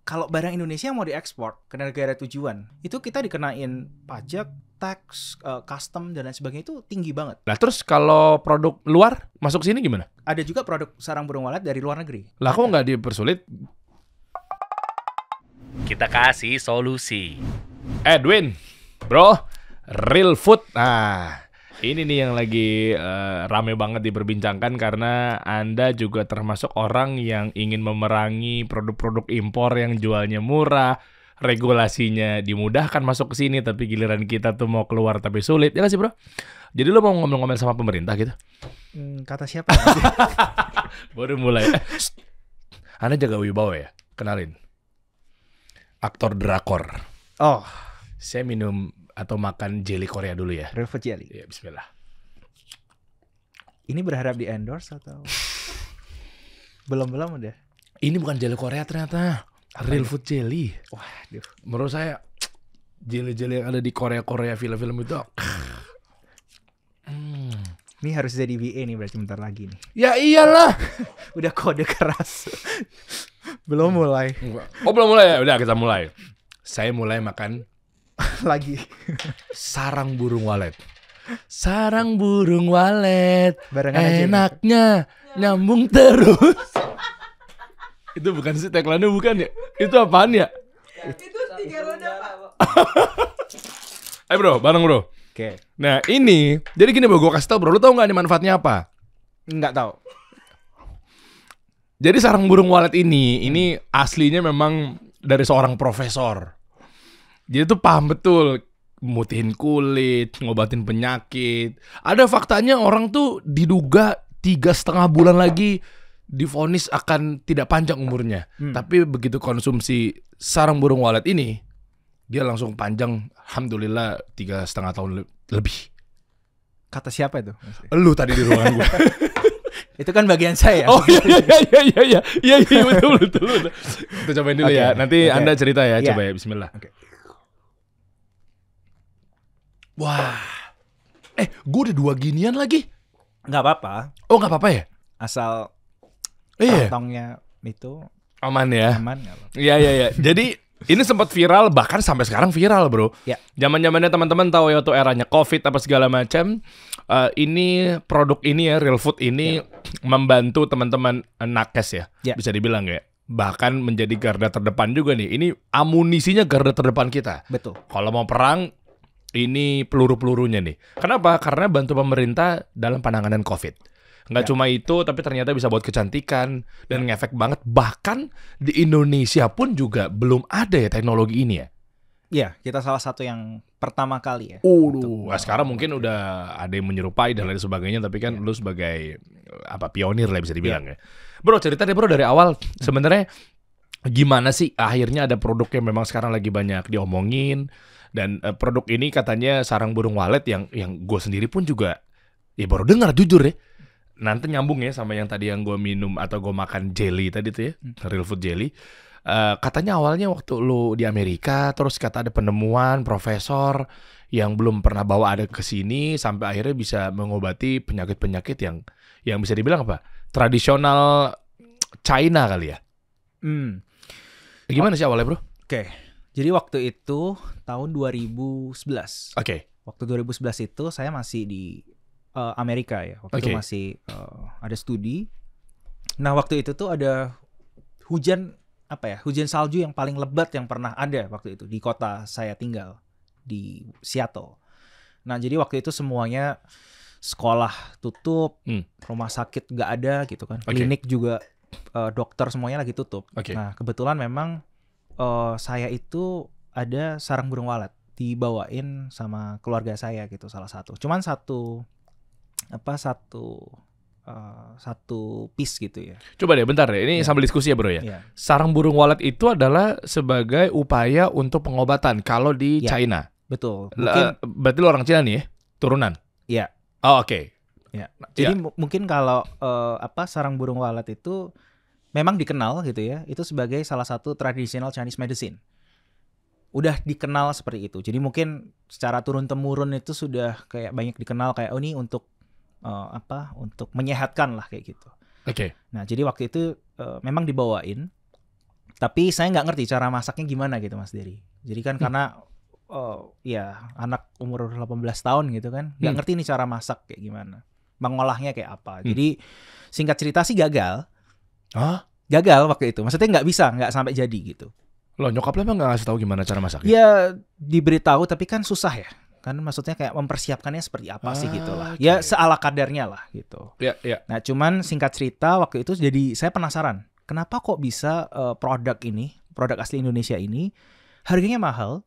kalau barang Indonesia mau diekspor ke negara tujuan, itu kita dikenain pajak, tax, custom dan lain sebagainya itu tinggi banget. Nah terus kalau produk luar masuk sini gimana? Ada juga produk sarang burung walet dari luar negeri. Lah kok nggak dipersulit? Kita kasih solusi. Edwin, bro, real food. Nah, ini nih yang lagi rame banget diperbincangkan karena Anda juga termasuk orang yang ingin memerangi produk-produk impor yang jualnya murah, regulasinya dimudahkan masuk ke sini, tapi giliran kita tuh mau keluar tapi sulit. Ya nggak sih, bro? Jadi lo mau ngomel-ngomel sama pemerintah gitu? Kata siapa? Baru mulai. Anda jaga wibawa ya? Kenalin. Aktor drakor. Oh, Saya minum atau makan jelly Korea dulu ya. real food jelly. Ya, bismillah. Ini berharap di endorse atau belum udah? Ini bukan jelly Korea ternyata. Real food jelly. Waduh. Menurut saya jelly-jelly yang ada di Korea film-film itu. Ini harus jadi VA nih berarti bentar lagi nih. Ya iyalah. Udah kode keras. Belum mulai Oh belum mulai ya? Udah kita mulai. Saya mulai makan lagi. sarang burung walet. Sarang burung walet. Barengan aja. Enaknya nyambung terus. Itu bukan sih tagline-nya, bukan ya? Itu apaan ya? Itu 3 roda, Pak. Ayo bro, bareng bro. Oke. Nah ini, jadi gini bro, gue kasih tau bro, lu tau gak ini manfaatnya apa? Nggak tahu. Jadi sarang burung walet ini aslinya memang dari seorang profesor. Jadi tuh paham betul, mutihin kulit, ngobatin penyakit. Ada faktanya orang tuh diduga 3,5 bulan lagi divonis akan tidak panjang umurnya. Tapi begitu konsumsi sarang burung walet ini, dia langsung panjang, alhamdulillah 3,5 tahun lebih. Kata siapa itu? Lu tadi di ruangan gue. Itu kan bagian saya. Oh iya betul. Kita cobain dulu ya. Nanti Anda cerita ya, coba ya. Bismillah. Oke. Wah. Gue udah 2 ginian lagi. Nggak apa-apa. Oh nggak apa-apa ya? Asal Iya. kantongnya itu Aman ya. aman nggak apa-apa. Iya. Jadi ini sempat viral, bahkan sampai sekarang viral bro. Ya. Zaman-zamannya teman-teman tahu ya, waktu eranya COVID apa segala macam. Ini produk ini ya, real food ini membantu teman-teman nakes ya, bisa dibilang ya. Bahkan menjadi garda terdepan juga nih. Ini amunisinya garda terdepan kita. Betul. Kalau mau perang, ini peluru-pelurunya nih. Kenapa? Karena bantu pemerintah dalam penanganan COVID. Nggak cuma itu, tapi ternyata bisa buat kecantikan dan ngefek banget. Bahkan di Indonesia pun juga belum ada ya teknologi ini ya. Iya, kita salah satu yang pertama kali ya. Nah, sekarang mungkin udah ada yang menyerupai dan lain sebagainya, tapi kan lu sebagai pionir lah bisa dibilang ya. Bro, cerita deh bro dari awal. Sebenarnya gimana sih akhirnya ada produk yang memang sekarang lagi banyak diomongin, dan produk ini katanya sarang burung walet yang gue sendiri pun juga ya baru dengar jujur ya. Nanti nyambung ya sama yang tadi yang gue minum atau gue makan jelly tadi tuh ya, real food jelly. Katanya awalnya waktu lu di Amerika, terus kata ada penemuan profesor yang belum pernah bawa ada ke sini sampai akhirnya bisa mengobati penyakit-penyakit yang bisa dibilang apa? Tradisional China kali ya. Gimana sih awalnya, bro? Oke. Jadi waktu itu tahun 2011. Oke. Waktu 2011 itu saya masih di Amerika ya. Waktu itu masih ada studi. Nah, waktu itu tuh ada hujan salju yang paling lebat yang pernah ada waktu itu di kota saya tinggal di Seattle. Nah, jadi waktu itu semuanya sekolah tutup, rumah sakit nggak ada gitu kan, klinik juga dokter semuanya lagi tutup. Nah, kebetulan memang saya itu ada sarang burung walet dibawain sama keluarga saya gitu, salah satu. Cuman satu piece gitu ya. Coba deh bentar deh, ini sambil diskusi ya bro ya. Sarang burung walet itu adalah sebagai upaya untuk pengobatan kalau di China. Betul. Berarti lo orang Cina nih ya? Turunan? Iya. Oh oke. Ya. Jadi mungkin kalau sarang burung walet itu memang dikenal gitu ya, itu sebagai salah satu traditional Chinese medicine. Udah dikenal seperti itu. Jadi mungkin secara turun-temurun itu sudah kayak banyak dikenal kayak ini untuk untuk menyehatkan lah kayak gitu. Oke. Nah, jadi waktu itu memang dibawain Tapi saya nggak ngerti cara masaknya gimana gitu Mas Dery. Jadi kan karena ya anak umur 18 tahun gitu kan, nggak ngerti nih cara masak kayak gimana, mengolahnya kayak apa. Jadi singkat cerita sih gagal. Hah? Gagal waktu itu. Maksudnya nggak sampai jadi gitu. Loh, nyokap lo emang nggak ngasih tahu gimana cara masaknya? Ya diberitahu tapi kan susah ya. Kan maksudnya kayak mempersiapkannya seperti apa sih gitu lah. Ya seala kadarnya lah gitu. Ya, ya. Nah cuman singkat cerita waktu itu jadi saya penasaran. Kenapa kok bisa produk asli Indonesia ini harganya mahal,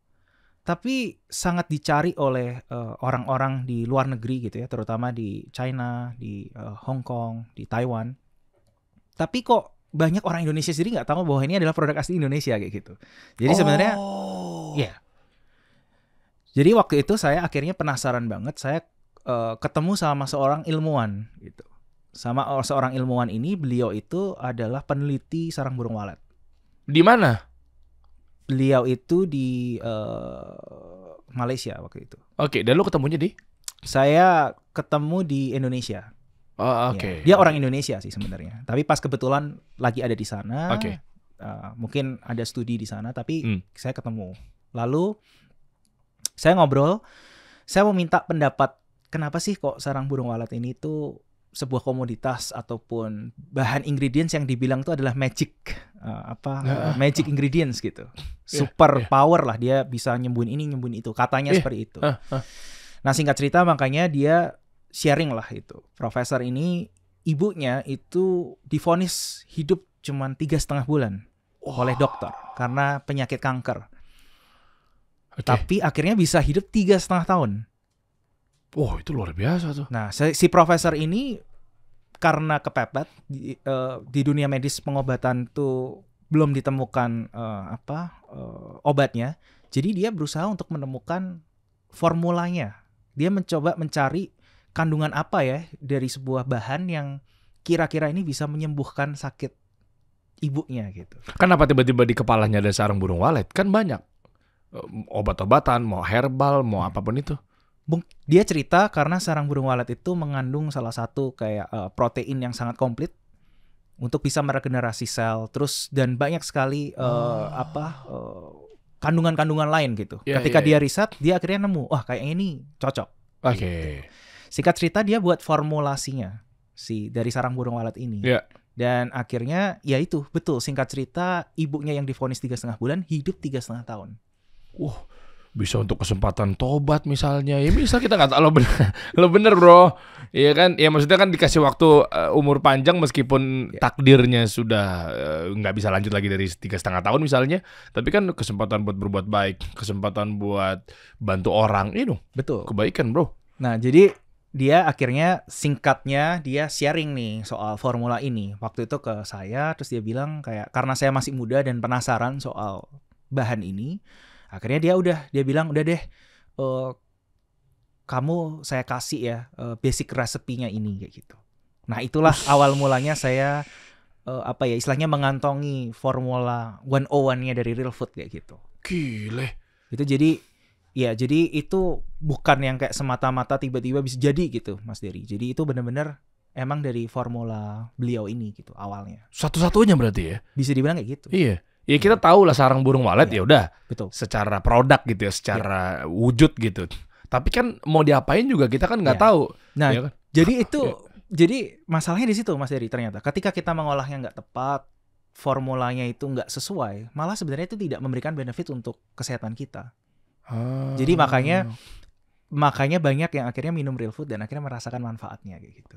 tapi sangat dicari oleh orang-orang di luar negeri gitu ya, terutama di China, di Hong Kong, di Taiwan. Tapi kok banyak orang Indonesia sendiri nggak tahu bahwa ini adalah produk asli Indonesia kayak gitu. Jadi sebenarnya, ya. Jadi waktu itu saya akhirnya penasaran banget. Saya ketemu sama seorang ilmuwan gitu. Sama seorang ilmuwan ini, beliau itu adalah peneliti sarang burung walet. Di mana? Beliau itu di Malaysia waktu itu. Oke, dan lo ketemunya di? Saya ketemu di Indonesia. Oh, oke. Ya, dia orang Indonesia sih sebenarnya. Tapi pas kebetulan lagi ada di sana. Oke. Mungkin ada studi di sana, tapi saya ketemu. Lalu saya ngobrol. Saya mau minta pendapat kenapa sih kok sarang burung walet ini tuh sebuah komoditas ataupun bahan ingredients yang dibilang itu adalah magic magic ingredients gitu, super power lah, dia bisa nyembuhin ini nyembuhin itu, katanya seperti itu. Nah singkat cerita makanya dia sharing lah itu, profesor ini ibunya itu divonis hidup cuma 3,5 bulan oleh dokter karena penyakit kanker, tapi akhirnya bisa hidup 3,5 tahun. Oh itu luar biasa tuh. Nah si profesor ini karena kepepet di dunia medis pengobatan tuh belum ditemukan obatnya, jadi dia berusaha untuk menemukan formulanya. Dia mencoba mencari kandungan apa ya dari sebuah bahan yang kira-kira ini bisa menyembuhkan sakit ibunya gitu. Kenapa tiba-tiba di kepalanya ada sarang burung walet? Kan banyak obat-obatan, mau herbal, mau apapun itu. Dia cerita karena sarang burung walet itu mengandung salah satu kayak protein yang sangat komplit untuk bisa meregenerasi sel, terus dan banyak sekali kandungan-kandungan lain gitu. Ketika dia riset, dia akhirnya nemu, wah kayak ini cocok. Oke. Gitu. Singkat cerita dia buat formulasinya dari sarang burung walet ini. Dan akhirnya ya itu betul, singkat cerita ibunya yang divonis 3,5 bulan hidup 3,5 tahun. Bisa untuk kesempatan tobat misalnya. Ya misal kita nggak tahu lo bener bro. Iya kan? Ya maksudnya kan dikasih waktu umur panjang meskipun takdirnya sudah nggak bisa lanjut lagi dari 3,5 tahun misalnya. Tapi kan kesempatan buat berbuat baik, kesempatan buat bantu orang, betul. Kebaikan bro. Nah jadi dia akhirnya singkatnya dia sharing nih soal formula ini waktu itu ke saya, terus dia bilang kayak karena saya masih muda dan penasaran soal bahan ini. Akhirnya dia bilang udah deh kamu saya kasih ya basic resepinya ini kayak gitu. Nah itulah awal mulanya saya istilahnya mengantongi formula 101-nya dari Real Food kayak gitu. Gile. Itu jadi itu bukan yang kayak semata-mata tiba-tiba bisa jadi gitu Mas Dery. Jadi itu benar-benar emang dari formula beliau ini gitu awalnya. Satu-satunya berarti ya? Bisa dibilang kayak gitu. Iya. Ya kita tahu lah sarang burung walet ya udah. Betul. Secara produk gitu ya, secara wujud gitu. Tapi kan mau diapain juga kita kan nggak tahu. Nah, ya kan? Jadi itu jadi masalahnya di situ Mas Dery ternyata. Ketika kita mengolahnya nggak tepat, formulanya itu nggak sesuai, malah sebenarnya itu tidak memberikan benefit untuk kesehatan kita. Jadi makanya banyak yang akhirnya minum Real Food dan akhirnya merasakan manfaatnya kayak gitu.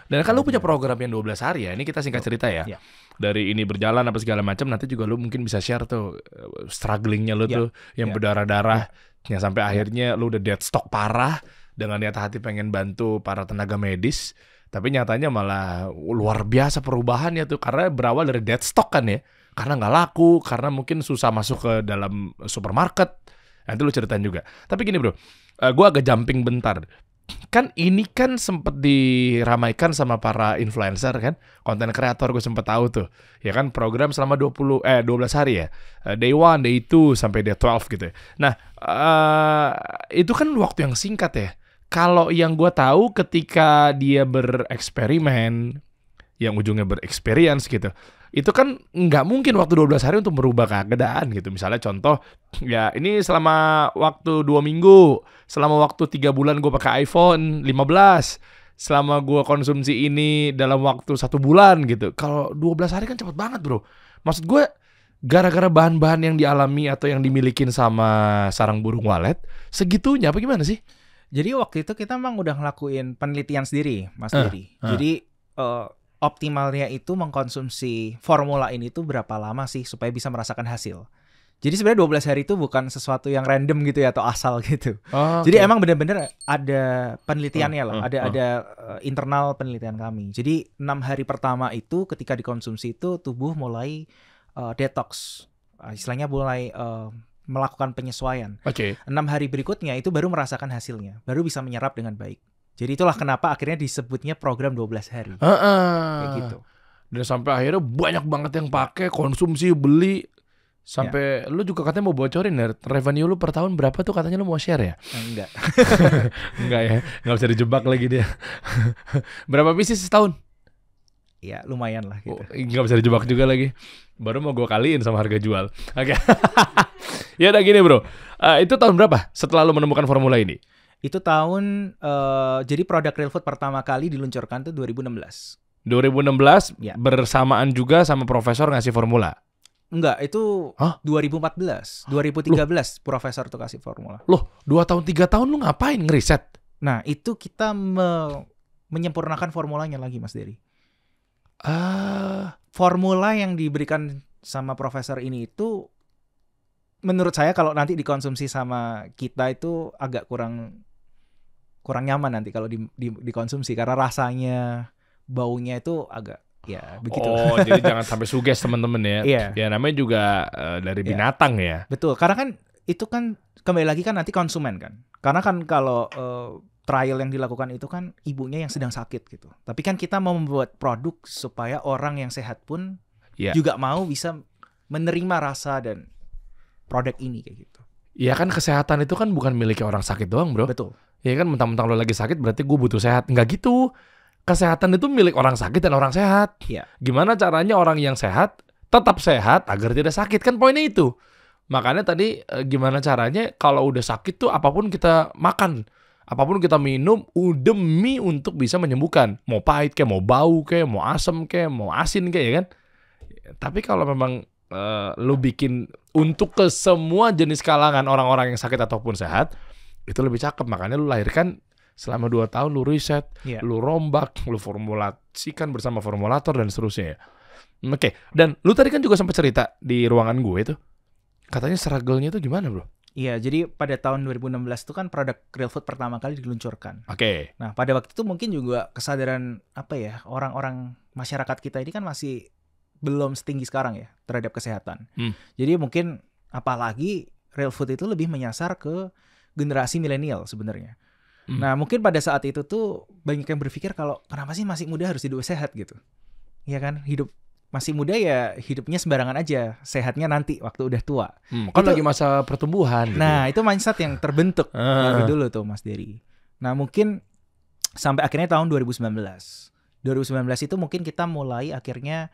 Dan kan lu punya program yang 12 hari ya. Ini kita singkat cerita ya. Dari ini berjalan apa segala macam, nanti juga lu mungkin bisa share tuh strugglingnya lu tuh yang berdarah-darah yang sampai akhirnya lu udah dead stock parah dengan niat hati pengen bantu para tenaga medis, tapi nyatanya malah luar biasa perubahannya tuh karena berawal dari dead stock kan ya. Karena nggak laku, karena mungkin susah masuk ke dalam supermarket. Nanti lu ceritain juga. Tapi gini bro, gue agak jumping bentar. Kan ini kan sempat diramaikan sama para influencer kan, konten kreator gue sempat tahu tuh. Ya kan program selama 12 hari ya. Day 1, day 2 sampai day 12 gitu ya. Nah, itu kan waktu yang singkat ya. Kalau yang gue tahu ketika dia bereksperimen yang ujungnya berexperience gitu, itu kan nggak mungkin waktu 12 hari untuk merubah keadaan gitu. Misalnya contoh, ya ini selama waktu 2 minggu, selama waktu 3 bulan gue pakai iPhone 15, selama gue konsumsi ini dalam waktu 1 bulan gitu. Kalau 12 hari kan cepet banget bro. Maksud gue, gara-gara bahan-bahan yang dialami atau yang dimilikin sama sarang burung walet, segitunya apa gimana sih? Jadi waktu itu kita memang udah ngelakuin penelitian sendiri, Mas Dery. Jadi optimalnya itu mengkonsumsi formula ini tuh berapa lama sih supaya bisa merasakan hasil. Jadi sebenarnya 12 hari itu bukan sesuatu yang random gitu ya atau asal gitu. Jadi emang benar-benar ada penelitiannya loh, ada internal penelitian kami. Jadi 6 hari pertama itu ketika dikonsumsi itu tubuh mulai detox, istilahnya mulai melakukan penyesuaian. 6 hari berikutnya itu baru merasakan hasilnya, baru bisa menyerap dengan baik. Jadi itulah kenapa akhirnya disebutnya program 12 hari. Kayak gitu. Dan sampai akhirnya banyak banget yang pakai, konsumsi, beli. Sampai lu juga katanya mau bocorin ya, revenue lu per tahun berapa tuh katanya lu mau share ya? Enggak. Enggak ya, nggak bisa dijebak lagi dia. Berapa bisnis setahun? Ya lumayan lah gitu. Nggak bisa dijebak juga lagi. Baru mau gue kaliin sama harga jual. Oke. Ya udah gini bro, itu tahun berapa setelah lu menemukan formula ini? Itu tahun, jadi produk Real Food pertama kali diluncurkan tuh 2016. 2016 Ya. Bersamaan juga sama profesor ngasih formula? Enggak, itu 2014, 2013 profesor tuh kasih formula. Loh, 2 tahun 3 tahun lu ngapain ngeriset? Nah, itu kita menyempurnakan formulanya lagi Mas Dery. Formula yang diberikan sama profesor ini itu menurut saya kalau nanti dikonsumsi sama kita itu agak kurang nyaman nanti kalau dikonsumsi karena rasanya, baunya itu agak ya begitu. Oh, jadi jangan sampai suges teman-teman ya. Iya. Ya namanya juga dari binatang ya. Betul, karena kan itu kan kembali lagi kan nanti konsumen kan. Karena kan kalau trial yang dilakukan itu kan ibunya yang sedang sakit gitu. Tapi kan kita mau membuat produk supaya orang yang sehat pun juga mau bisa menerima rasa dan produk ini kayak gitu. Ya kan kesehatan itu kan bukan miliknya orang sakit doang bro. Betul. Ya kan mentang-mentang lo lagi sakit berarti gue butuh sehat. Enggak gitu. Kesehatan itu milik orang sakit dan orang sehat. Iya. Gimana caranya orang yang sehat tetap sehat agar tidak sakit, kan poinnya itu. Makanya tadi gimana caranya kalau udah sakit tuh apapun kita makan, apapun kita minum demi untuk bisa menyembuhkan. Mau pahit kayak, mau bau kayak, mau asem kayak, mau asin kayak ya kan. Tapi kalau memang lu bikin untuk ke semua jenis kalangan orang-orang yang sakit ataupun sehat, itu lebih cakep. Makanya lu lahirkan selama 2 tahun, lu riset, lu rombak, lu formulasikan bersama formulator dan seterusnya ya. Oke, dan lu tadi kan juga sempat cerita di ruangan gue itu, katanya struggle-nya itu gimana bro? Iya, jadi pada tahun 2016 itu kan produk Real Food pertama kali diluncurkan. Oke. Nah, pada waktu itu mungkin juga kesadaran orang-orang masyarakat kita ini kan masih belum setinggi sekarang ya terhadap kesehatan. Jadi mungkin apalagi Real Food itu lebih menyasar ke generasi milenial sebenarnya. Nah, mungkin pada saat itu tuh banyak yang berpikir kalau kenapa sih masih muda harus hidup sehat gitu. Iya kan? Hidup masih muda ya hidupnya sembarangan aja, sehatnya nanti waktu udah tua. Kan lagi masa pertumbuhan gitu. Nah, itu mindset yang terbentuk dari dulu tuh Mas Dery. Nah, mungkin sampai akhirnya tahun 2019. 2019 itu mungkin kita mulai akhirnya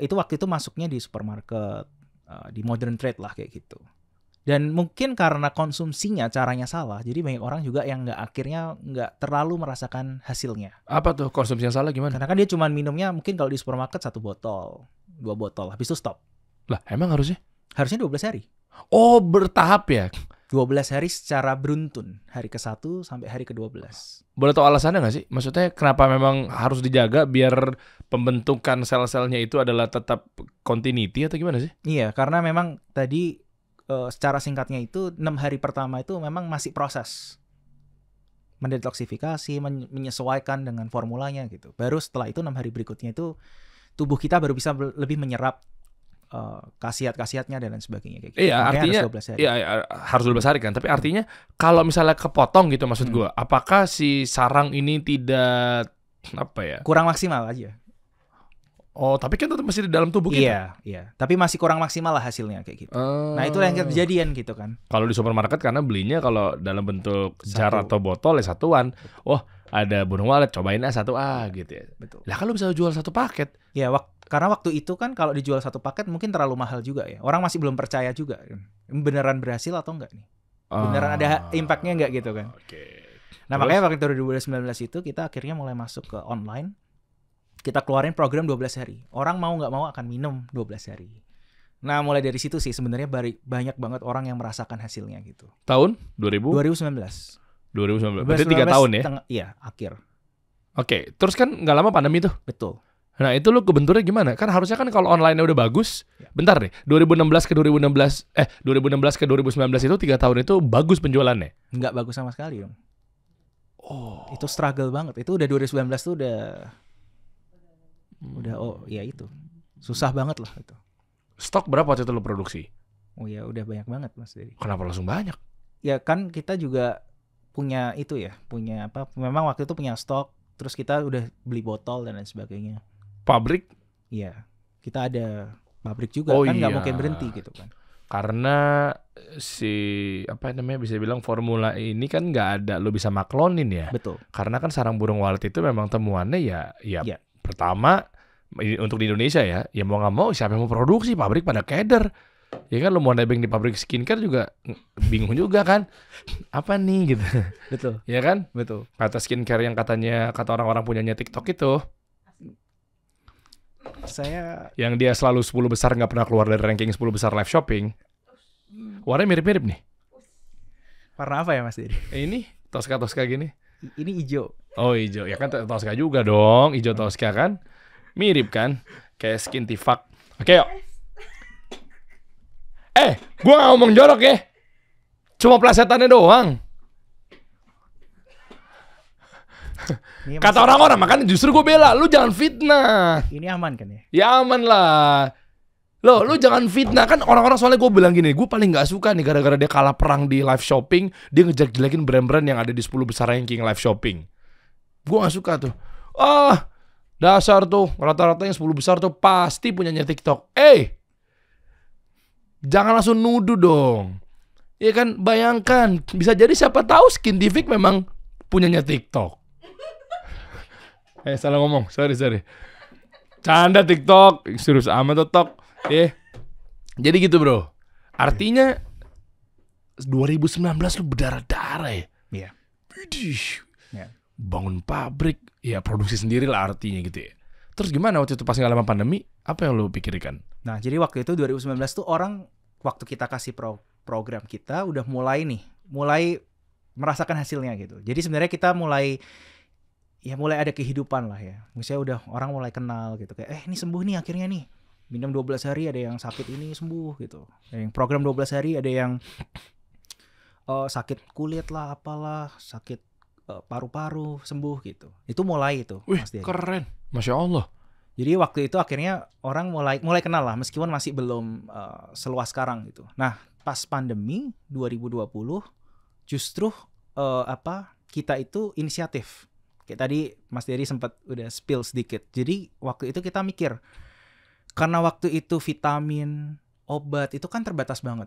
itu waktu itu masuknya di supermarket, di modern trade lah kayak gitu. Dan mungkin karena konsumsinya caranya salah, jadi banyak orang juga yang akhirnya nggak terlalu merasakan hasilnya. Apa tuh konsumsi yang salah gimana? Karena kan dia cuma minumnya mungkin kalau di supermarket 1 botol, 2 botol, habis itu stop. Lah emang harusnya? Harusnya 12 hari. Oh bertahap ya? 12 hari secara beruntun, hari ke-1 sampai hari ke-12. Boleh tahu alasannya nggak sih? Maksudnya kenapa memang harus dijaga biar pembentukan sel-selnya itu adalah tetap continuity atau gimana sih? Iya, karena memang tadi secara singkatnya itu 6 hari pertama itu memang masih proses mendetoksifikasi, menyesuaikan dengan formulanya gitu. Baru setelah itu 6 hari berikutnya itu tubuh kita baru bisa lebih menyerap khasiat-khasiatnya dan lain sebagainya kayak gitu. Iya, artinya harus 12 hari kan. Tapi artinya kalau misalnya kepotong gitu maksud gue, apakah si sarang ini tidak kurang maksimal aja? Oh, tapi kan tetap masih di dalam tubuh kita. Iya. Tapi masih kurang maksimal lah hasilnya kayak gitu. Nah, itulah yang kejadian gitu kan. Kalau di supermarket karena belinya kalau dalam bentuk jar atau botol ya satuan. Wah, ada burung walet, cobain 1A gitu ya. Betul. Lah kalau bisa jual 1 paket. Ya, Karena waktu itu kan kalau dijual satu paket mungkin terlalu mahal juga ya. Orang masih belum percaya juga. Beneran berhasil atau enggak nih? Beneran ada impact-nya enggak gitu kan. Nah, makanya waktu 2019 itu kita akhirnya mulai masuk ke online. Kita keluarin program 12 hari. Orang mau nggak mau akan minum 12 hari. Nah, mulai dari situ sih sebenarnya banyak banget orang yang merasakan hasilnya gitu. Tahun 2019. 2019. Berarti 3 tahun ya? Iya, akhir. Oke, terus kan nggak lama pandemi tuh. Betul. Nah, itu lu kebenturnya gimana? Kan harusnya kan kalau online-nya udah bagus. Bentar deh, 2016 ke 2019 itu 3 tahun itu bagus penjualannya. Nggak bagus sama sekali dong. Itu struggle banget. Itu udah 2019 tuh udah ya itu. Susah banget lah itu. Stok berapa waktu itu lu produksi? Oh ya, udah banyak banget Mas Dedi. Kenapa langsung banyak? Ya kan kita juga punya itu ya, punya apa? Memang waktu itu punya stok, terus kita udah beli botol dan lain sebagainya. Pabrik? Iya, kita ada pabrik juga Oh kan nggak iya. mungkin berhenti gitu kan. Karena bisa bilang formula ini kan nggak ada lo bisa maklonin ya. Betul. Karena kan sarang burung walet itu memang temuannya ya Iya. pertama untuk di Indonesia ya mau nggak mau siapa yang mau produksi, pabrik pada keder. Ya kan lo mau nebeng di pabrik skincare juga bingung juga kan. Apa nih gitu. Betul. Ya kan? Betul. Kata skincare yang kata orang-orang punyanya TikTok itu. Saya Yang dia selalu 10 besar nggak pernah keluar dari ranking 10 besar live shopping. Warnanya mirip-mirip nih. warna apa ya Mas Dedi? Ini Tosca gini. Ini hijau. Oh hijau, ya kan Tosca juga dong. Hijau Tosca kan. Mirip kan. Kayak skin tifak. Oke yuk. Gua gak ngomong jorok ya. Cuma plesetannya doang. Ini Kata orang-orang, makanya justru gue bela. Lu jangan fitnah. ini aman kan ya? Ya aman lah. Lu jangan fitnah. Kan orang-orang soalnya gue bilang gini, gue paling gak suka nih gara-gara dia kalah perang di live shopping, dia ngejelek-jelekin brand-brand yang ada di 10 besar ranking live shopping. Gue gak suka tuh. Dasar tuh, rata-rata yang 10 besar tuh pasti punyanya TikTok. Jangan langsung nuduh dong. Ya kan, bayangkan. Bisa jadi siapa tahu Skintific memang punyanya TikTok. Salah ngomong, sorry. Canda TikTok, serius amat TikTok. Jadi gitu bro. Artinya 2019 lu berdarah-darah ya. Iya. Widih. Ya. Bangun pabrik, ya produksi sendiri lah artinya gitu ya. Terus gimana waktu itu pas nggak lama pandemi? Apa yang lu pikirkan? Nah, jadi waktu itu 2019 tuh orang waktu kita kasih program kita udah mulai merasakan hasilnya gitu. Jadi sebenarnya kita mulai ada kehidupan lah ya. Misalnya udah orang mulai kenal gitu kayak ini sembuh nih akhirnya nih. Minum 12 hari ada yang sakit ini sembuh gitu. Ada yang program 12 hari ada yang sakit kulit lah apalah, sakit paru-paru sembuh gitu. Itu mulai itu. Wih, keren. Masya Allah. Jadi waktu itu akhirnya orang mulai kenal lah meskipun masih belum seluas sekarang gitu. Nah, pas pandemi 2020 justru kita itu inisiatif. Kayak tadi Mas Dery sempat udah spill sedikit. Jadi waktu itu kita mikir karena waktu itu vitamin, obat itu kan terbatas banget.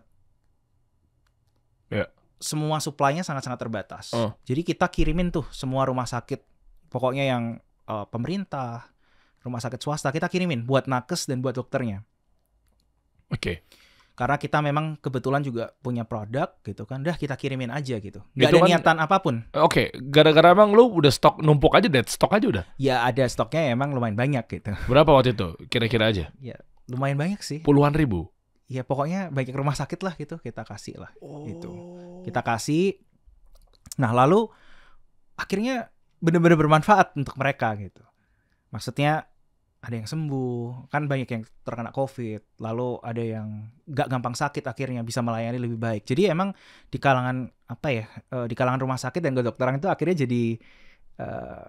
Ya. Semua suplainya sangat-sangat terbatas. Jadi kita kirimin tuh semua rumah sakit, pokoknya yang pemerintah, rumah sakit swasta kita kirimin buat nakes dan buat dokternya. Oke. Karena kita memang kebetulan juga punya produk gitu kan, dah kita kirimin aja gitu. Gak Itu ada kan, niatan apapun. Oke, gara-gara emang lu udah stok numpuk aja, dead stok aja udah. Ya ada stoknya emang lumayan banyak gitu. Berapa waktu itu? Kira-kira aja. Ya lumayan banyak sih. Puluhan ribu. Ya pokoknya banyak rumah sakit lah gitu kita kasih lah. Gitu. Kita kasih. Nah lalu akhirnya benar-benar bermanfaat untuk mereka gitu. Maksudnya ada yang sembuh, kan banyak yang terkena COVID, lalu ada yang gak gampang sakit akhirnya bisa melayani lebih baik. Jadi emang di kalangan di kalangan rumah sakit dan kedokteran itu akhirnya jadi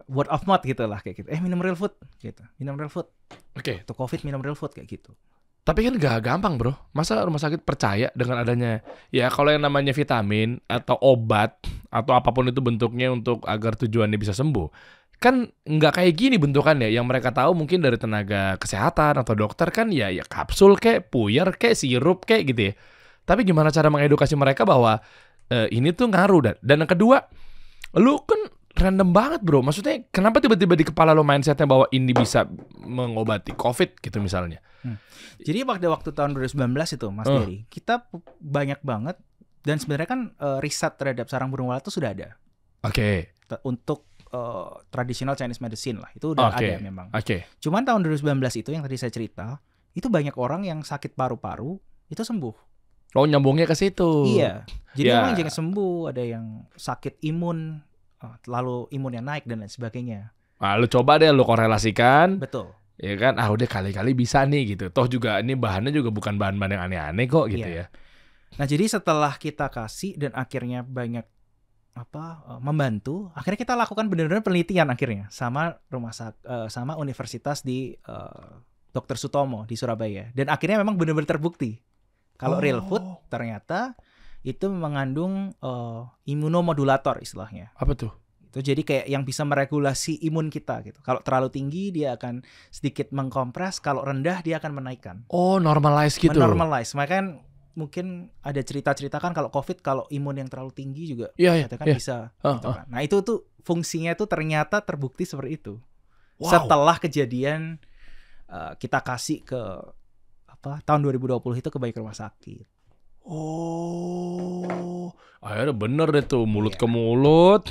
word of mouth gitu lah kayak gitu. Minum real food gitu, minum real food. Oke. Untuk COVID minum real food kayak gitu. Tapi kan gak gampang bro. Masa rumah sakit percaya dengan adanya ya kalau yang namanya vitamin atau obat atau apapun itu bentuknya untuk agar tujuannya bisa sembuh. Kan nggak kayak gini bentukannya. Yang mereka tahu mungkin dari tenaga kesehatan atau dokter kan ya kapsul kayak puyer kayak sirup kayak gitu ya. Tapi gimana cara mengedukasi mereka bahwa ini tuh ngaruh dan yang kedua, lu kan random banget bro. Maksudnya kenapa tiba-tiba di kepala lo mindsetnya bahwa ini bisa mengobati COVID gitu misalnya? Jadi waktu tahun 2019 itu Mas Dery, kita banyak banget dan sebenarnya kan riset terhadap sarang burung walet itu sudah ada. Oke. Untuk traditional Chinese medicine lah, itu udah ada memang. Cuman tahun 2019 itu yang tadi saya cerita, itu banyak orang yang sakit paru-paru itu sembuh. Oh, nyambungnya ke situ. Iya. Jadi memang jangan sembuh, ada yang sakit imun, lalu imunnya naik dan lain sebagainya. Nah, lu coba deh lu korelasikan. Betul. Ya kan, udah kali-kali bisa nih gitu. Toh juga ini bahannya juga bukan bahan-bahan yang aneh-aneh kok gitu ya. Nah, jadi setelah kita kasih dan akhirnya banyak membantu, akhirnya kita lakukan benar-benar penelitian akhirnya sama sama universitas di Dr. Sutomo di Surabaya. Dan akhirnya memang benar-benar terbukti kalau real food ternyata itu mengandung imunomodulator istilahnya. Apa tuh? Itu jadi kayak yang bisa meregulasi imun kita gitu. Kalau terlalu tinggi dia akan sedikit mengkompres, kalau rendah dia akan menaikkan. Oh, normalize gitu. Menormalize. Makanya mungkin ada cerita-cerita kan kalau COVID, kalau imun yang terlalu tinggi juga katakan bisa gitu kan. Nah, itu tuh fungsinya tuh ternyata terbukti seperti itu. Wow. Setelah kejadian kita kasih ke tahun 2020 itu ke banyak rumah sakit. Oh, akhirnya bener deh tuh mulut ke mulut.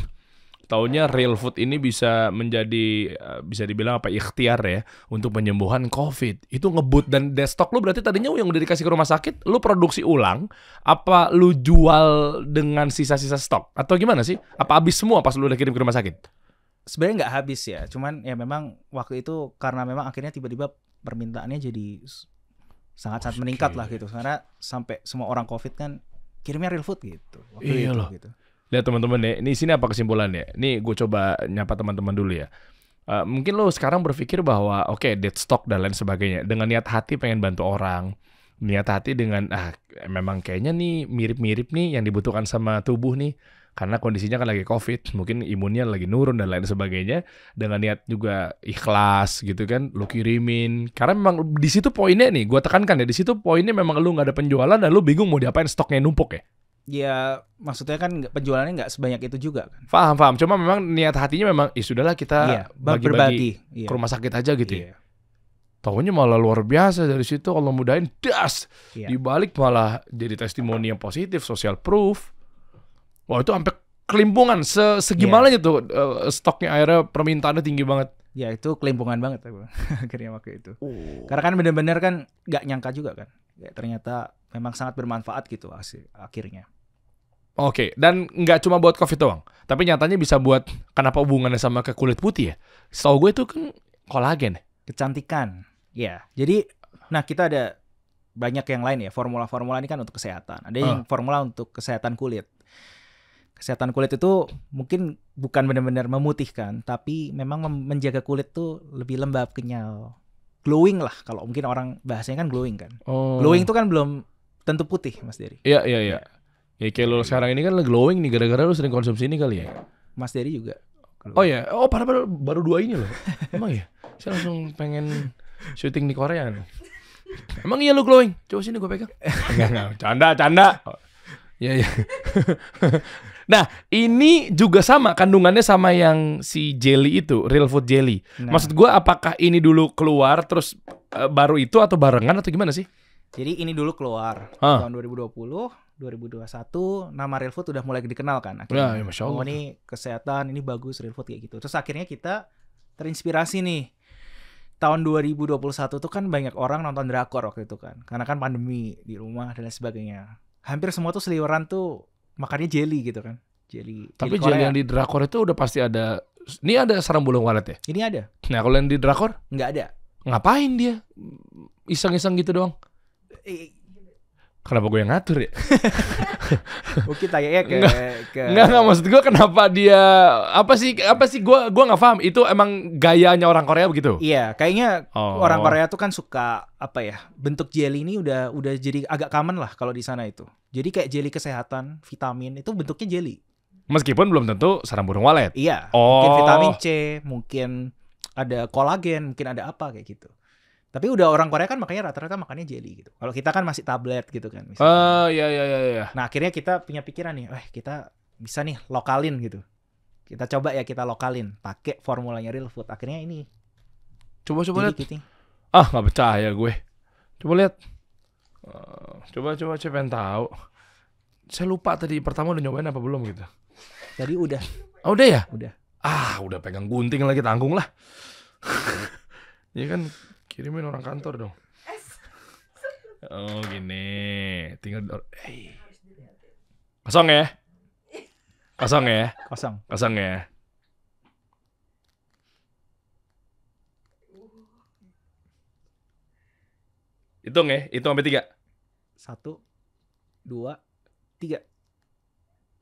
Taunya real food ini bisa menjadi bisa dibilang ikhtiar ya untuk penyembuhan COVID. Itu ngebut dan destok lu berarti tadinya yang udah dikasih ke rumah sakit, lu produksi ulang, apa lu jual dengan sisa-sisa stok atau gimana sih? Apa habis semua pas lu udah kirim ke rumah sakit? Sebenarnya nggak habis ya, cuman ya memang waktu itu karena memang akhirnya tiba-tiba permintaannya jadi sangat-sangat meningkat lah gitu, karena sampai semua orang COVID kan kirimnya real food gitu. Iya loh. Gitu. Lihat teman-teman ya, ini sini apa kesimpulannya? Nih gue coba nyapa teman-teman dulu ya. Mungkin lo sekarang berpikir bahwa dead stock dan lain sebagainya. Dengan niat hati pengen bantu orang. Niat hati dengan memang kayaknya nih mirip-mirip nih yang dibutuhkan sama tubuh nih. Karena kondisinya kan lagi COVID, mungkin imunnya lagi nurun dan lain sebagainya. Dengan niat juga ikhlas gitu kan, lo kirimin. Karena memang di situ poinnya nih, gue tekankan ya, di situ poinnya memang lo nggak ada penjualan dan lo bingung mau diapain, stoknya numpuk ya. Ya maksudnya kan penjualannya nggak sebanyak itu juga kan. Paham. Cuma memang niat hatinya memang sudahlah kita bagi-bagi ke rumah sakit aja gitu ya. Tahunya malah luar biasa dari situ kalau mudahin dibalik malah jadi testimoni yang positif, social proof. Wah itu sampai kelimpungan segimana tuh stoknya akhirnya permintaannya tinggi banget. Ya itu kelimpungan banget akhirnya waktu itu. Karena kan benar-benar kan nggak nyangka juga kan. Ya, ternyata memang sangat bermanfaat gitu akhirnya. Oke, dan nggak cuma buat COVID doang, tapi nyatanya bisa buat kenapa hubungannya sama ke kulit putih ya? Setahu gue itu kan kolagen. Kecantikan, ya. Jadi, kita ada banyak yang lain ya. Formula-formula ini kan untuk kesehatan. Ada yang formula untuk kesehatan kulit. Kesehatan kulit itu mungkin bukan benar-benar memutihkan, tapi memang menjaga kulit tuh lebih lembab, kenyal, glowing lah. Kalau mungkin orang bahasanya kan glowing kan. Glowing itu kan belum tentu putih, Mas Dery. Iya. Ya kayak lo sekarang ini kan glowing nih gara-gara lo sering konsumsi ini kali ya. Mas Dery juga. Oh ya, padahal baru 2 ini loh. Emang ya? Saya langsung pengen syuting di Korea nih. Emang iya lo glowing? Coba sini gue pegang. Enggak. Canda. Iya. Nah, ini juga sama kandungannya sama yang si jelly itu, real food jelly. Maksud gue apakah ini dulu keluar terus baru itu atau barengan atau gimana sih? Jadi ini dulu keluar tahun 2020, 2021 nama real food udah mulai dikenal kan akhirnya. Ya, Masya Allah. Ini kesehatan, ini bagus real food kayak gitu. Terus akhirnya kita terinspirasi nih. Tahun 2021 tuh kan banyak orang nonton drakor waktu itu kan. Karena kan pandemi di rumah dan lain sebagainya. Hampir semua tuh seliweran tuh makannya jelly gitu kan. Tapi jelly yang di drakor itu udah pasti ada. Ini ada sarang burung walet ya? Ini ada. Nah kalau yang di drakor? Nggak ada. Ngapain dia? Iseng-iseng gitu doang. Kenapa gue yang ngatur ya? Mungkin tanya ke Enggak maksud gue kenapa dia apa sih gue nggak paham. Itu emang gayanya orang Korea begitu? Iya, kayaknya orang Korea tuh kan suka bentuk jelly ini udah jadi agak common lah kalau di sana itu. Jadi kayak jelly kesehatan, vitamin itu bentuknya jelly. Meskipun belum tentu sarang burung walet. Iya, mungkin vitamin C, mungkin ada kolagen, mungkin ada apa kayak gitu. Tapi udah orang Korea kan makanya rata-rata makannya jelly gitu. Kalau kita kan masih tablet gitu kan. Iya. Nah akhirnya kita punya pikiran nih, kita bisa nih lokalin gitu. Kita coba ya, kita lokalin pakai formulanya Real Food. Akhirnya ini. Coba lihat. Kepiting. Ah, nggak percaya gue. Coba lihat. Coba saya pengen tahu. Saya lupa tadi pertama udah nyobain apa belum gitu. Tadi udah. Oh, udah ya? Udah. Udah pegang gunting lagi, tanggung lah. Ya kan kirimin orang kantor dong. Oh gini, tinggal kosong ya? Kosong ya? Kosong ya? Hitung ya, hitung sampai 3. 1, 2, 3.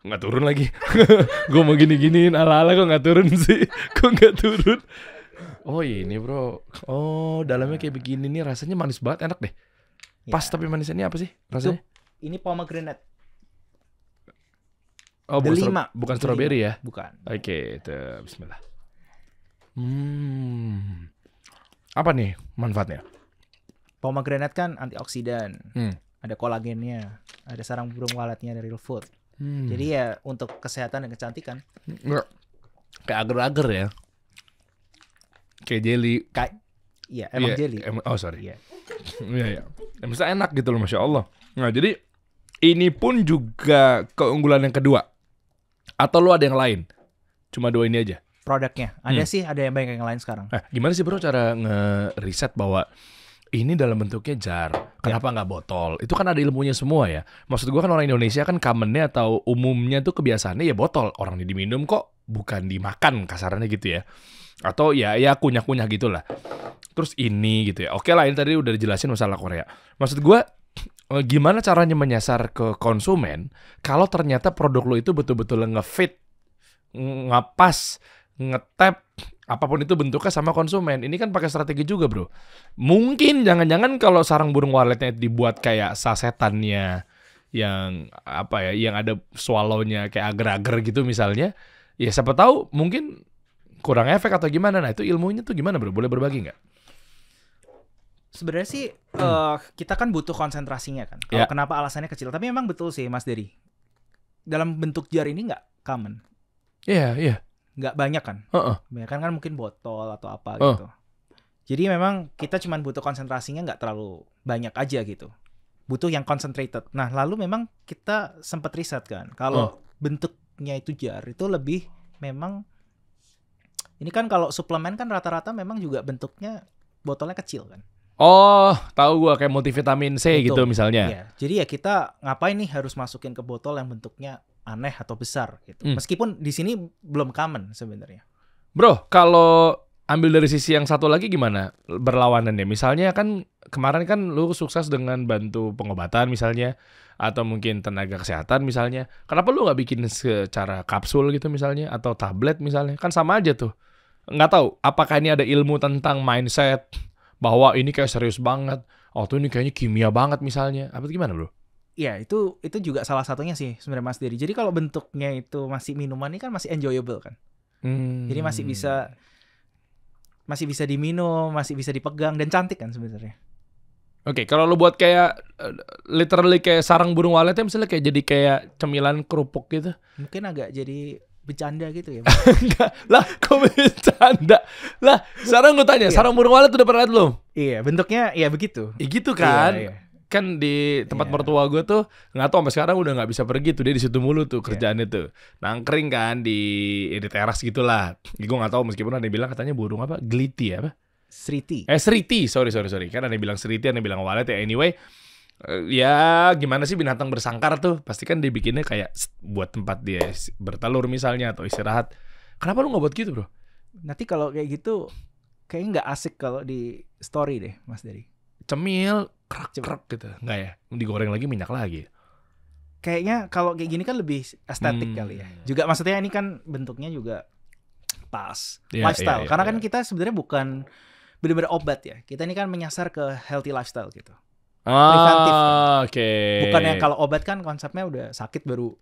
Nggak turun lagi. Gue mau gini-giniin ala-ala kok nggak turun sih. Kok nggak turun? Oh ini bro. Oh dalamnya kayak begini nih, rasanya manis banget, enak deh. Pas Ya. tapi manisnya ini apa sih rasanya? Ini pomegranate. Oh delima. bukan strawberry ya? Bukan. Oke, itu bismillah. Apa nih manfaatnya? Pomegranate kan antioksidan. Hmm. Ada kolagennya, ada sarang burung waletnya dari Real Food. Jadi ya untuk kesehatan dan kecantikan. Nggak. Kayak agar-agar ya. Kayak jelly. Iya, emang Iya, jelly. Oh sorry. Iya. Iya. Maksudnya enak gitu loh, Masya Allah. Nah jadi ini pun juga keunggulan yang kedua. Atau lu ada yang lain? Cuma 2 ini aja? Produknya. Ada sih, ada yang banyak yang lain sekarang. Gimana sih bro cara nge-riset bahwa ini dalam bentuknya jar, kenapa nggak botol? Itu kan ada ilmunya semua ya. Maksud gua kan orang Indonesia kan commonnya atau umumnya tuh kebiasaannya ya botol. Orang ini diminum kok, bukan dimakan kasarnya gitu ya. Atau ya kunyah-kunyah gitulah. Terus ini gitu ya. Oke lah, ini tadi udah dijelasin masalah Korea. Maksud gua gimana caranya menyasar ke konsumen kalau ternyata produk lo itu betul-betul ngefit, ngepas, ngetap, apapun itu bentuknya sama konsumen. Ini kan pakai strategi juga bro. Mungkin jangan-jangan kalau sarang burung waletnya dibuat kayak sasetannya yang apa ya, yang ada swallow-nya kayak agar-agar gitu misalnya, ya siapa tahu mungkin kurang efek atau gimana. Nah itu ilmunya tuh gimana bro? Boleh berbagi nggak? Sebenarnya sih kita kan butuh konsentrasinya kan. Kalau kenapa alasannya kecil? Tapi memang betul sih Mas Dery. Dalam bentuk jar ini nggak common. Iya. Nggak banyak kan. Banyak kan mungkin botol atau apa gitu. Jadi memang kita cuma butuh konsentrasinya nggak terlalu banyak aja gitu. Butuh yang concentrated. Nah lalu memang kita sempat riset kan. Kalau bentuknya itu jar itu lebih memang. Ini kan kalau suplemen kan rata-rata memang juga bentuknya botolnya kecil kan. Oh, tahu gua kayak multivitamin C Betul. gitu misalnya. Iya. Jadi ya kita ngapain nih harus masukin ke botol yang bentuknya aneh atau besar gitu. Meskipun di sini belum common sebenarnya. Bro, kalau ambil dari sisi yang satu lagi gimana berlawanannya? Misalnya kan kemarin kan lu sukses dengan bantu pengobatan misalnya, atau mungkin tenaga kesehatan misalnya. Kenapa lu nggak bikin secara kapsul gitu misalnya, atau tablet misalnya? Kan sama aja tuh. Nggak tahu apakah ini ada ilmu tentang mindset, bahwa ini kayak serius banget, atau ini kayaknya kimia banget misalnya. Apa gimana bro? Iya, itu juga salah satunya sih sebenarnya Mas Dery. Jadi kalau bentuknya itu masih minuman ini kan masih enjoyable kan. Jadi masih bisa diminum, masih bisa dipegang dan cantik kan sebenarnya. Oke, kalau lu buat kayak literally kayak sarang burung waletnya misalnya kayak jadi kayak cemilan kerupuk gitu. Mungkin agak jadi bercanda gitu ya. Enggak lah, kok bercanda? Lah, sekarang gue tanya, sarang burung walet udah pernah lihat belum? Iya, bentuknya ya begitu. Ya gitu kan. Iya. Kan di tempat mertua gue tuh nggak tahu sampai sekarang udah nggak bisa pergi tuh, dia di situ mulu tuh kerjaannya tuh, nangkring kan di teras gitulah. Gue nggak tahu, meskipun ada yang bilang katanya burung apa, gliti apa? Sriti. Sriti, sorry. Kan ada yang bilang sriti, ada yang bilang walet ya. Anyway, ya gimana sih binatang bersangkar tuh? Pasti kan dibikinnya kayak buat tempat dia bertelur misalnya atau istirahat. Kenapa lu nggak buat gitu bro? Nanti kalau kayak gitu kayaknya nggak asik kalau di story deh Mas Dery. Cemil, krek gitu. Nggak ya? Digoreng lagi, minyak lagi. Kayaknya kalau kayak gini kan lebih estetik kali ya. Juga maksudnya ini kan bentuknya juga pas. Lifestyle. Karena kan kita sebenarnya bukan benar-benar obat ya. Kita ini kan menyasar ke healthy lifestyle gitu. Preventif. Oke. Bukan yang kalau obat kan konsepnya udah sakit baru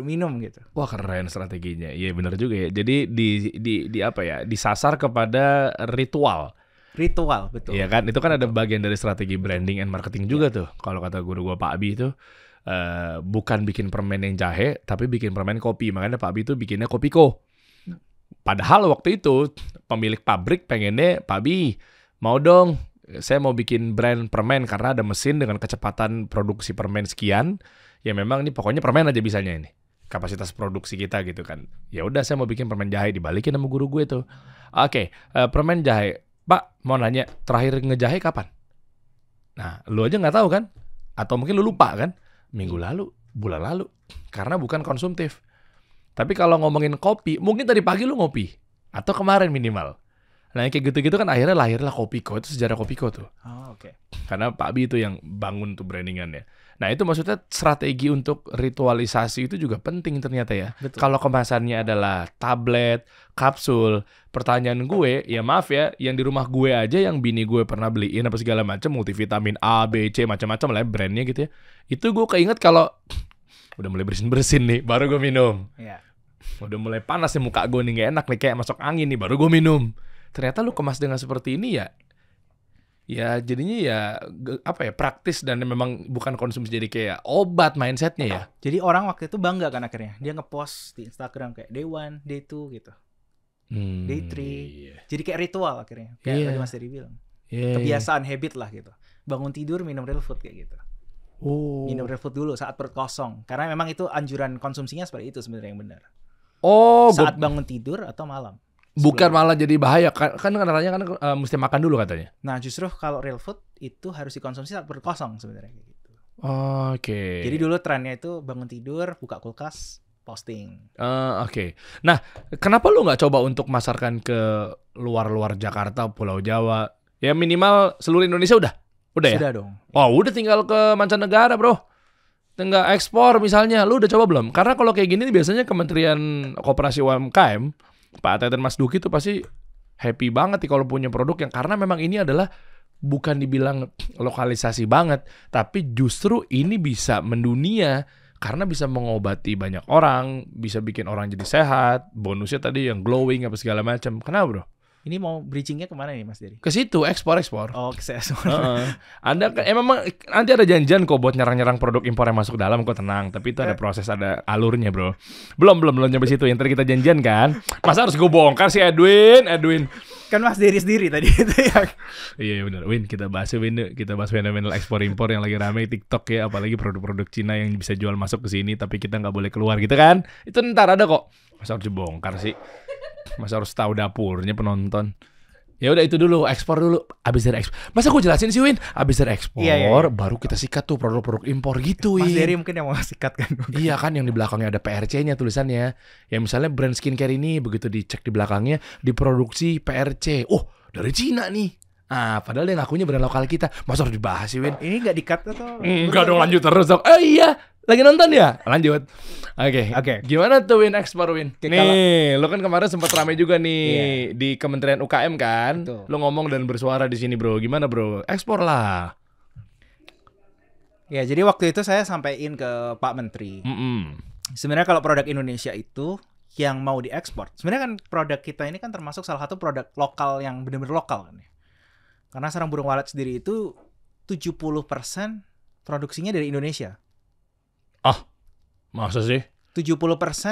minum gitu. Wah keren strateginya. Iya benar juga ya. Jadi di apa ya? Disasar kepada ritual. Ritual, betul. Iya kan? Itu kan ada bagian dari strategi branding and marketing juga tuh. Kalau kata guru gua Pak Abi itu bukan bikin permen yang jahe, tapi bikin permen kopi. Makanya Pak Abi itu bikinnya Kopiko. Padahal waktu itu pemilik pabrik pengennya, Pak Bi, mau dong, saya mau bikin brand permen karena ada mesin dengan kecepatan produksi permen sekian. Ya memang ini pokoknya permen aja bisanya ini. Kapasitas produksi kita gitu kan. Ya udah saya mau bikin permen jahe, dibalikin sama guru gue tuh. Oke, permen jahe. Pak, mau nanya, terakhir ngejahe kapan? Nah, lu aja nggak tahu kan? Atau mungkin lu lupa kan? Minggu lalu, bulan lalu. Karena bukan konsumtif. Tapi kalau ngomongin kopi, mungkin tadi pagi lu ngopi. Atau kemarin minimal. Nah, yang kayak gitu-gitu kan akhirnya lahirlah Kopiko. Itu sejarah Kopiko tuh. Oh, oke. Karena Pak Bi itu yang bangun tuh brandingannya. Nah, itu maksudnya strategi untuk ritualisasi itu juga penting ternyata ya. Betul. Kalau kemasannya adalah tablet, kapsul, pertanyaan gue, ya maaf ya, yang di rumah gue aja yang bini gue pernah beliin apa segala macam, multivitamin A, B, C, macam-macam lah ya, brandnya gitu ya. Itu gue keinget kalau udah mulai bersin-bersin nih, baru gue minum. Iya. Udah mulai panas nih muka gue nih, gak enak nih, kayak masuk angin nih, baru gue minum. Ternyata lu kemas dengan seperti ini ya jadinya ya apa ya, praktis dan memang bukan konsumsi jadi kayak obat mindsetnya ya. Jadi orang waktu itu bangga kan akhirnya. Dia ngepost di Instagram kayak day 1, day 2 gitu. Day 3. Iya. Jadi kayak ritual akhirnya. Kayak Iya. tadi Mas Dery bilang. Yeah. Kebiasaan habit lah gitu. Bangun tidur minum real food kayak gitu. Oh. Minum real food dulu saat perut kosong. Karena memang itu anjuran konsumsinya seperti itu sebenarnya yang benar. Oh, Saat bangun tidur atau malam. bukan malah jadi bahaya kan katanya kan mesti makan dulu katanya. Nah, justru kalau real food itu harus dikonsumsi saat perut kosong sebenarnya kayak gitu. Oke. Jadi dulu trennya itu bangun tidur, buka kulkas, posting. Oke. Nah, kenapa lu nggak coba untuk masarkan ke luar-luar Jakarta, Pulau Jawa? Ya minimal seluruh Indonesia udah ya? Sudah dong. Oh, udah tinggal ke mancanegara, bro. Tinggal ekspor misalnya. Lu udah coba belum? Karena kalau kayak gini biasanya Kementerian Koperasi UMKM, Pak Teten Mas Duki tuh pasti happy banget nih kalau punya produk yang karena memang ini adalah bukan dibilang lokalisasi banget, tapi justru ini bisa mendunia karena bisa mengobati banyak orang, bisa bikin orang jadi sehat, bonusnya tadi yang glowing apa segala macam. Kenapa, bro? Ini mau bridgingnya kemana nih Mas Dery? Ke situ ekspor. Oh, ke saya. Ada memang nanti ada janjian kok buat nyerang-nyerang produk impor yang masuk dalam, kok tenang. Tapi itu ada proses, ada alurnya, bro. Belum nyampe situ. Yang tadi kita janjian kan. Masa harus gue bongkar si Edwin? Kan Mas Dery sendiri tadi itu ya. Iya benar, Win. Kita bahas fenomena ekspor impor yang lagi rame TikTok ya, apalagi produk-produk Cina yang bisa jual masuk ke sini tapi kita nggak boleh keluar gitu kan. Itu ntar ada kok. Masa harus dibongkar sih? Masa harus tahu dapurnya penonton? Ya udah itu dulu, ekspor dulu. Abis dari ekspor, masa gue jelasin sih, Win? Abis dari ekspor, Iya. baru kita sikat tuh produk-produk impor gitu, Win. Mas Dery mungkin yang mau sikat kan. Iya kan, yang di belakangnya ada PRC-nya tulisannya. Ya misalnya brand skincare ini begitu dicek di belakangnya diproduksi PRC. Oh, dari Cina nih. Ah, padahal dia ngakunya brand lokal kita. Masa harus dibahas sih, Win? Ini nggak di-cut atau? Enggak dong, lanjut terus dong. Iya, lagi nonton ya? Lanjut. Oke. Gimana tuh Win, ekspor Win? Oke, Nih, lo kan kemarin sempat ramai juga nih di Kementerian UKM kan? Betul. Lo ngomong dan bersuara di sini, bro. Gimana, bro? Ekspor lah. Ya, jadi waktu itu saya sampaikan ke Pak Menteri. Sebenarnya kalau produk Indonesia itu yang mau diekspor, sebenarnya kan produk kita ini kan termasuk salah satu produk lokal yang benar-benar lokal kan ya. Karena sarang burung walet sendiri itu 70% produksinya dari Indonesia. Masa sih? 70%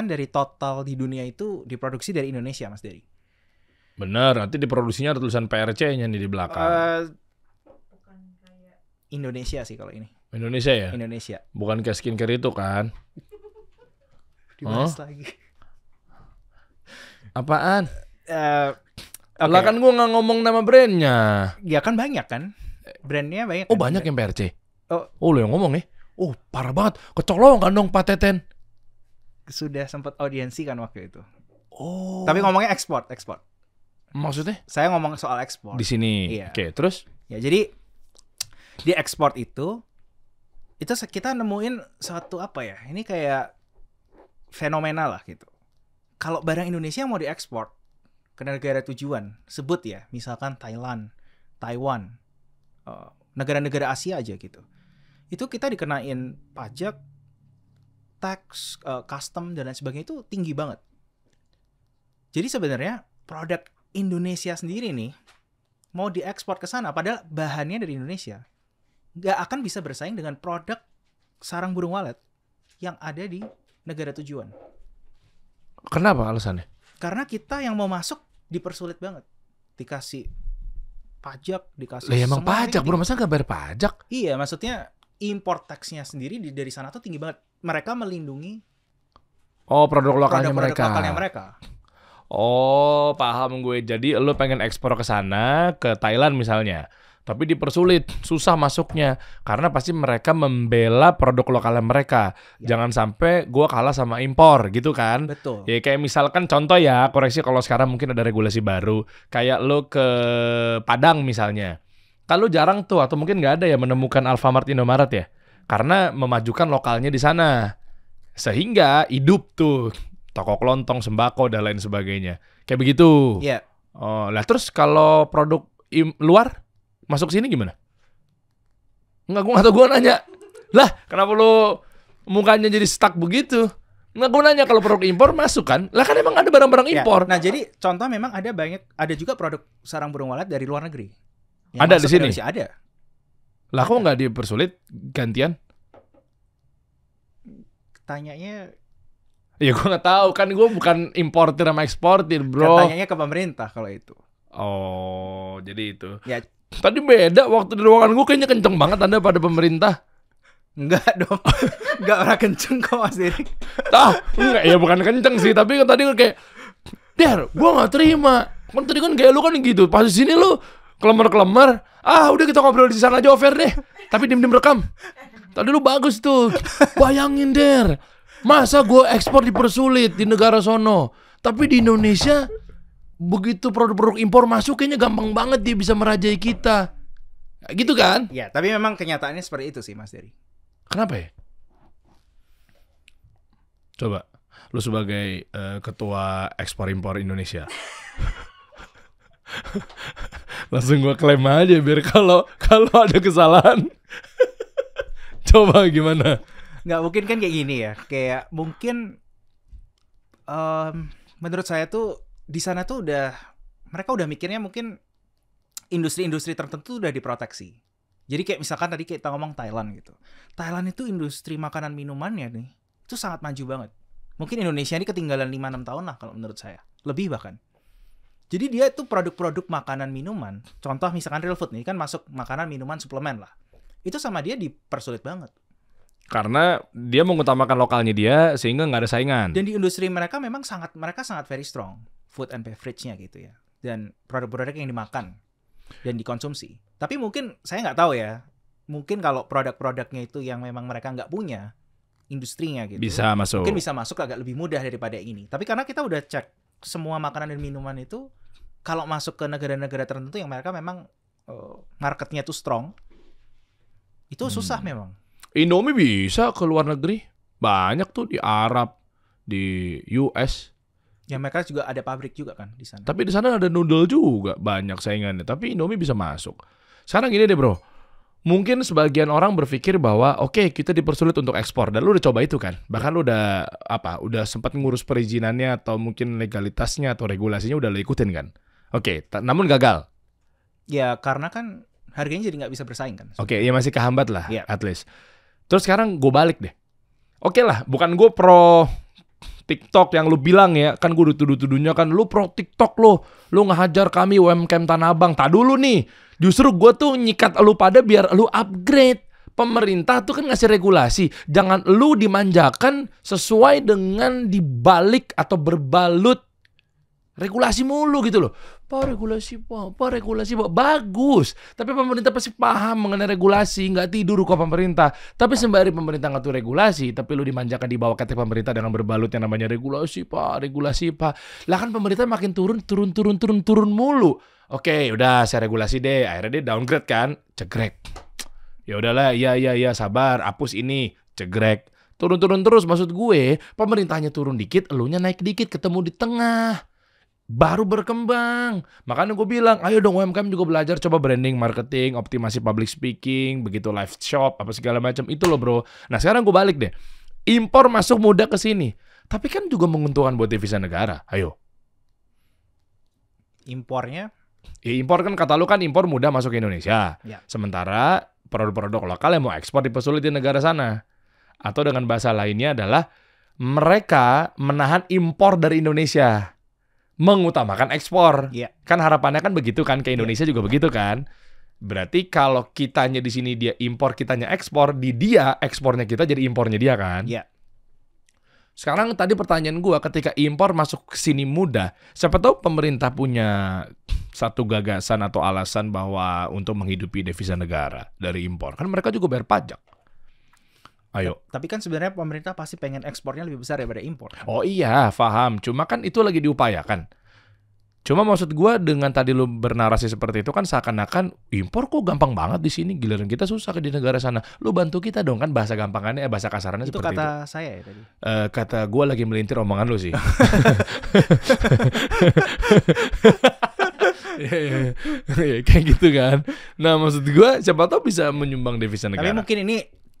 dari total di dunia itu diproduksi dari Indonesia, Mas Dery. Bener, nanti diproduksinya ada tulisan PRC-nya nih di belakang. Indonesia sih kalau ini. Indonesia ya? Indonesia. Bukan kayak skincare itu kan? Dibahas lagi. Apaan? Oke. Lah kan gue nggak ngomong nama brandnya. Ya kan banyak kan? Brandnya banyak. Oh kan? banyak yang PRC? Oh. Lo yang ngomong nih? Oh parah banget, kecolongan kan dong Pak Teten. Sudah sempat audiensi kan waktu itu. Oh. Tapi ngomongnya ekspor. Maksudnya? Saya ngomong soal ekspor. Di sini. Iya. Oke, terus? Ya jadi di ekspor itu kita nemuin satu apa ya? Ini kayak fenomena lah gitu. Kalau barang Indonesia mau diekspor ke negara tujuan, sebut ya, misalkan Thailand, Taiwan, negara-negara Asia aja gitu. Itu kita dikenain pajak, tax, custom dan lain sebagainya itu tinggi banget. Jadi sebenarnya produk Indonesia sendiri nih mau diekspor ke sana padahal bahannya dari Indonesia nggak akan bisa bersaing dengan produk sarang burung walet yang ada di negara tujuan. Kenapa alasannya? Karena kita yang mau masuk dipersulit banget. Dikasih pajak, dikasih Lah emang semua pajak, ini. bro. Masa nggak bayar pajak? Iya, maksudnya import tax-nya sendiri dari sana tuh tinggi banget. Mereka melindungi Oh, produk lokalnya produk-produk mereka. lokalnya mereka. Oh, paham gue. Jadi lo pengen ekspor ke sana, ke Thailand misalnya. Tapi dipersulit, susah masuknya. Karena pasti mereka membela produk lokalnya mereka. Ya. Jangan sampai gue kalah sama impor gitu kan. Betul. Ya kayak misalkan contoh ya, koreksi kalau sekarang mungkin ada regulasi baru. Kayak lo ke Padang misalnya. Kan lo jarang tuh, atau mungkin nggak ada ya menemukan Alfamart, Indomaret ya. Karena memajukan lokalnya di sana. Sehingga hidup tuh toko kelontong, sembako, dan lain sebagainya. Kayak begitu. Iya. Oh, lah terus kalau produk luar masuk sini gimana? Enggak, gue nanya. Lah, kenapa lo mukanya jadi stuck begitu? Enggak, gue nanya kalau produk impor masuk kan? Lah kan emang ada barang-barang Ya, impor. nah, jadi contoh memang ada juga produk sarang burung walet dari luar negeri. Yang Ada masuk di sini? Indonesia, ada. Lah kok nggak dipersulit gantian? Tanyanya Ya gue nggak tahu, kan gue bukan importir sama eksportir, bro. Tanyanya ke pemerintah kalau itu. Oh, jadi itu. Ya, Tadi beda, waktu di ruangan gue kayaknya kenceng banget Anda pada pemerintah. enggak dong. Enggak pernah kenceng kok Mas Dery. Enggak, ya bukan kenceng sih, tapi kan tadi gue kayak, Der, gue gak terima. Kan tadi kan kayak lu kan gitu, pas di sini lu kelemar-kelemar. Udah kita ngobrol di sana aja over deh. Tapi diem-diem rekam. Tadi lu bagus tuh. Bayangin, Der. Masa gue ekspor dipersulit di negara sono, tapi di Indonesia begitu produk-produk impor masuk kayaknya gampang banget dia bisa merajai kita. Gitu kan? Ya, tapi memang kenyataannya seperti itu sih Mas Dery. Kenapa ya? Coba, lu sebagai ketua ekspor impor Indonesia. Langsung gua klaim aja biar kalau ada kesalahan. Coba gimana? Nggak mungkin kan kayak gini ya. Kayak mungkin menurut saya tuh di sana tuh mereka udah mikirnya mungkin industri-industri tertentu udah diproteksi. Jadi kayak misalkan tadi kita ngomong Thailand gitu. Thailand itu industri makanan minumannya nih itu sangat maju banget. Mungkin Indonesia ini ketinggalan 5-6 tahun lah kalau menurut saya. Lebih bahkan. Jadi dia itu produk-produk makanan minuman. Contoh misalkan real food nih kan masuk makanan minuman suplemen lah. Itu sama dia dipersulit banget. Karena dia mengutamakan lokalnya dia sehingga nggak ada saingan. Dan di industri mereka memang mereka sangat very strong food and beverage-nya gitu ya. Dan produk-produk yang dimakan dan dikonsumsi. Tapi mungkin saya nggak tahu ya. Mungkin kalau produk-produknya itu yang memang mereka nggak punya industrinya gitu. Bisa masuk. Mungkin bisa masuk agak lebih mudah daripada ini. Tapi karena kita udah cek semua makanan dan minuman itu kalau masuk ke negara-negara tertentu yang mereka memang marketnya tuh strong, itu susah memang. Indomie bisa ke luar negeri. Banyak tuh di Arab, di US. Ya mereka juga ada pabrik juga kan di sana. Tapi di sana ada noodle juga, banyak saingannya. Tapi Indomie bisa masuk. Sekarang gini deh bro, mungkin sebagian orang berpikir bahwa oke, kita dipersulit untuk ekspor. Dan lu udah coba itu kan? Bahkan lu udah sempat ngurus perizinannya atau mungkin legalitasnya atau regulasinya udah lu ikutin kan? Oke, namun gagal. Ya karena kan harganya jadi nggak bisa bersaing kan. Oke, ya masih kehambat lah, Yeah. at least. Terus sekarang gue balik deh. Oke lah, bukan gue pro TikTok yang lu bilang ya, kan gue dituduh-tuduhnya kan lu pro TikTok lu ngehajar kami UMKM Tanah Abang. Tak dulu nih, justru gue tuh nyikat lu pada biar lu upgrade. Pemerintah tuh kan ngasih regulasi, jangan lu dimanjakan sesuai dengan dibalik atau berbalut regulasi mulu gitu loh. Regulasi Pak, bagus. Tapi pemerintah pasti paham mengenai regulasi, nggak tidur kok pemerintah. Tapi sembari pemerintah ngatur regulasi, tapi lu dimanjakan di bawah ketek pemerintah dengan berbalut yang namanya regulasi Pak. Lah kan pemerintah makin turun mulu. Oke, udah saya regulasi deh. Akhirnya dia downgrade kan, cegrek. Ya udahlah, iya sabar, hapus ini, cegrek. Turun terus, maksud gue, pemerintahnya turun dikit, elunya naik dikit, ketemu di tengah. Baru berkembang. Makanya gue bilang, ayo dong UMKM juga belajar, coba branding, marketing, optimasi public speaking, begitu live shop, apa segala macam itu loh bro. Nah sekarang gue balik deh, impor masuk mudah ke sini, tapi kan juga menguntungkan buat devisa negara. Ayo. Impornya? Ya, impor kan kata lu kan impor mudah masuk ke Indonesia. Ya. Sementara produk-produk lokal yang mau ekspor dipersulit di negara sana. Atau dengan bahasa lainnya adalah mereka menahan impor dari Indonesia. mengutamakan ekspor. Iya. Kan harapannya kan begitu kan, ke Indonesia juga begitu kan. Berarti kalau kitanya di sini dia impor, kitanya ekspor, di dia ekspornya kita jadi impornya dia kan. Iya. Sekarang tadi pertanyaan gua, ketika impor masuk ke sini mudah, siapa tahu pemerintah punya satu gagasan atau alasan bahwa untuk menghidupi devisa negara dari impor. Kan mereka juga bayar pajak. Ayo. Tapi kan sebenarnya pemerintah pasti pengen ekspornya lebih besar daripada impor. Oh iya, paham. Cuma kan itu lagi diupayakan. Cuma maksud gua dengan tadi lu bernarasi seperti itu kan seakan-akan impor kok gampang banget di sini, giliran kita susah di negara sana. Lu bantu kita dong, kan bahasa gampangannya, bahasa kasarannya Itu seperti kata saya ya tadi. kata gua lagi melintir omongan lu sih. Iya, kayak gitu kan. Nah maksud gua siapa tahu bisa menyumbang devisa negara. Tapi mungkin ini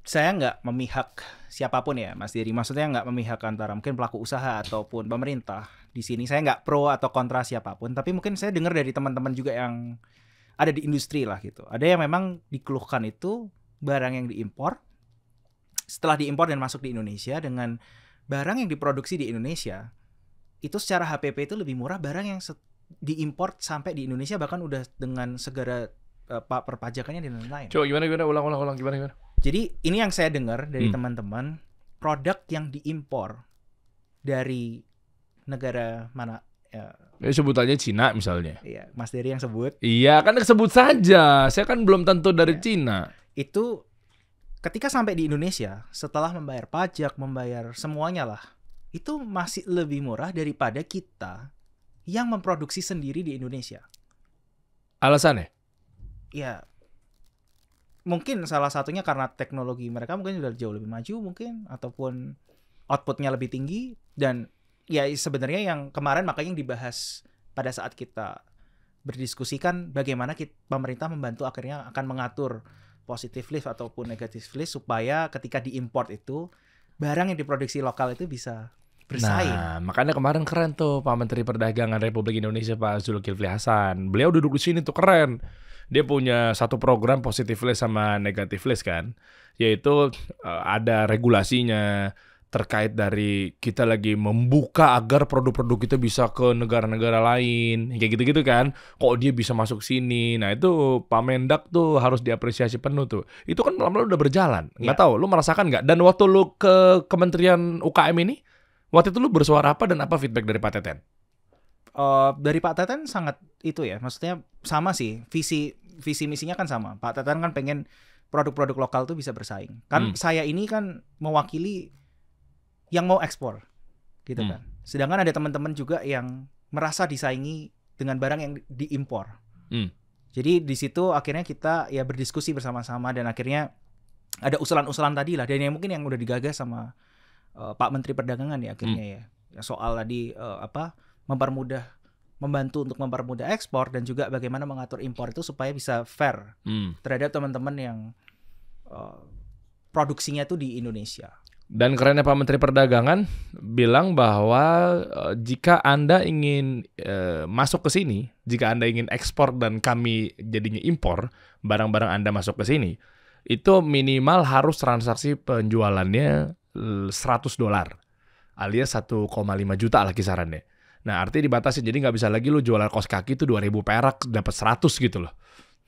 saya nggak memihak siapapun ya, Mas Diri. Maksudnya nggak memihak antara mungkin pelaku usaha ataupun pemerintah. Di sini saya nggak pro atau kontra siapapun. Tapi mungkin saya dengar dari teman-teman juga yang ada di industri lah gitu. Ada yang memang dikeluhkan itu barang yang diimpor. Setelah diimpor dan masuk di Indonesia dengan barang yang diproduksi di Indonesia, itu secara HPP itu lebih murah barang yang diimpor sampai di Indonesia, bahkan udah dengan segala perpajakannya dan lain-lain. Coba gimana ulang gimana. Jadi ini yang saya dengar dari teman-teman, produk yang diimpor dari negara mana? Ya, sebutannya Cina misalnya. iya, Mas Dery yang sebut. Iya, kan sebut saja. Saya kan belum tentu dari Cina. Itu ketika sampai di Indonesia, setelah membayar pajak, membayar semuanya lah, itu masih lebih murah daripada kita yang memproduksi sendiri di Indonesia. Alasannya? Ya, mungkin salah satunya karena teknologi mereka mungkin sudah jauh lebih maju mungkin, ataupun outputnya lebih tinggi. Dan ya sebenarnya yang kemarin makanya yang dibahas pada saat kita berdiskusikan bagaimana pemerintah membantu akhirnya akan mengatur positive list ataupun negative list supaya ketika diimport itu barang yang diproduksi lokal itu bisa bersaing. Nah, makanya kemarin keren tuh Pak Menteri Perdagangan Republik Indonesia Pak Zulkifli Hasan. Beliau duduk di sini tuh keren. Dia punya satu program positive list sama negative list kan, yaitu ada regulasinya terkait dari kita lagi membuka agar produk-produk kita bisa ke negara-negara lain, kayak gitu-gitu kan. Kok dia bisa masuk sini? Nah itu Pak Mendak tuh harus diapresiasi penuh tuh. Itu kan lama-lama udah berjalan. Nggak tahu, lu merasakan nggak? Dan waktu lu ke Kementerian UKM ini, waktu itu lu bersuara apa dan apa feedback dari Pak Teten? Dari Pak Teten sangat itu ya, maksudnya sama sih, visi misinya kan sama. Pak Teten kan pengen produk-produk lokal tuh bisa bersaing. Kan saya ini kan mewakili yang mau ekspor, gitu kan. Sedangkan ada teman-teman juga yang merasa disaingi dengan barang yang diimpor. Jadi di situ akhirnya kita ya berdiskusi bersama-sama dan akhirnya ada usulan-usulan tadi lah, dan yang mungkin yang udah digagas sama Pak Menteri Perdagangan ya akhirnya ya soal tadi membantu untuk mempermudah ekspor dan juga bagaimana mengatur impor itu supaya bisa fair terhadap teman-teman yang produksinya tuh di Indonesia. Dan kerennya Pak Menteri Perdagangan bilang bahwa jika Anda ingin masuk ke sini, jika Anda ingin ekspor dan kami jadinya impor, barang-barang Anda masuk ke sini, itu minimal harus transaksi penjualannya $100, alias 1,5 juta lah kisarannya. Nah artinya dibatasi, jadi nggak bisa lagi lu jualan kaos kaki itu 2.000 perak dapat 100 gitu loh.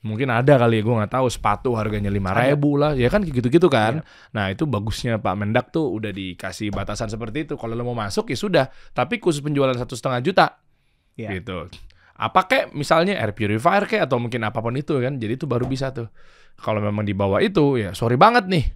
Mungkin ada kali ya, gue nggak tahu, sepatu harganya 5.000 lah, ya kan gitu-gitu kan. Nah itu bagusnya Pak Mendak tuh udah dikasih batasan seperti itu. Kalau lo mau masuk ya sudah, tapi khusus penjualan 1,5 juta, gitu. Apa kek misalnya air purifier kek atau mungkin apapun itu kan, jadi itu baru bisa tuh. Kalau memang di bawah itu ya sorry banget nih,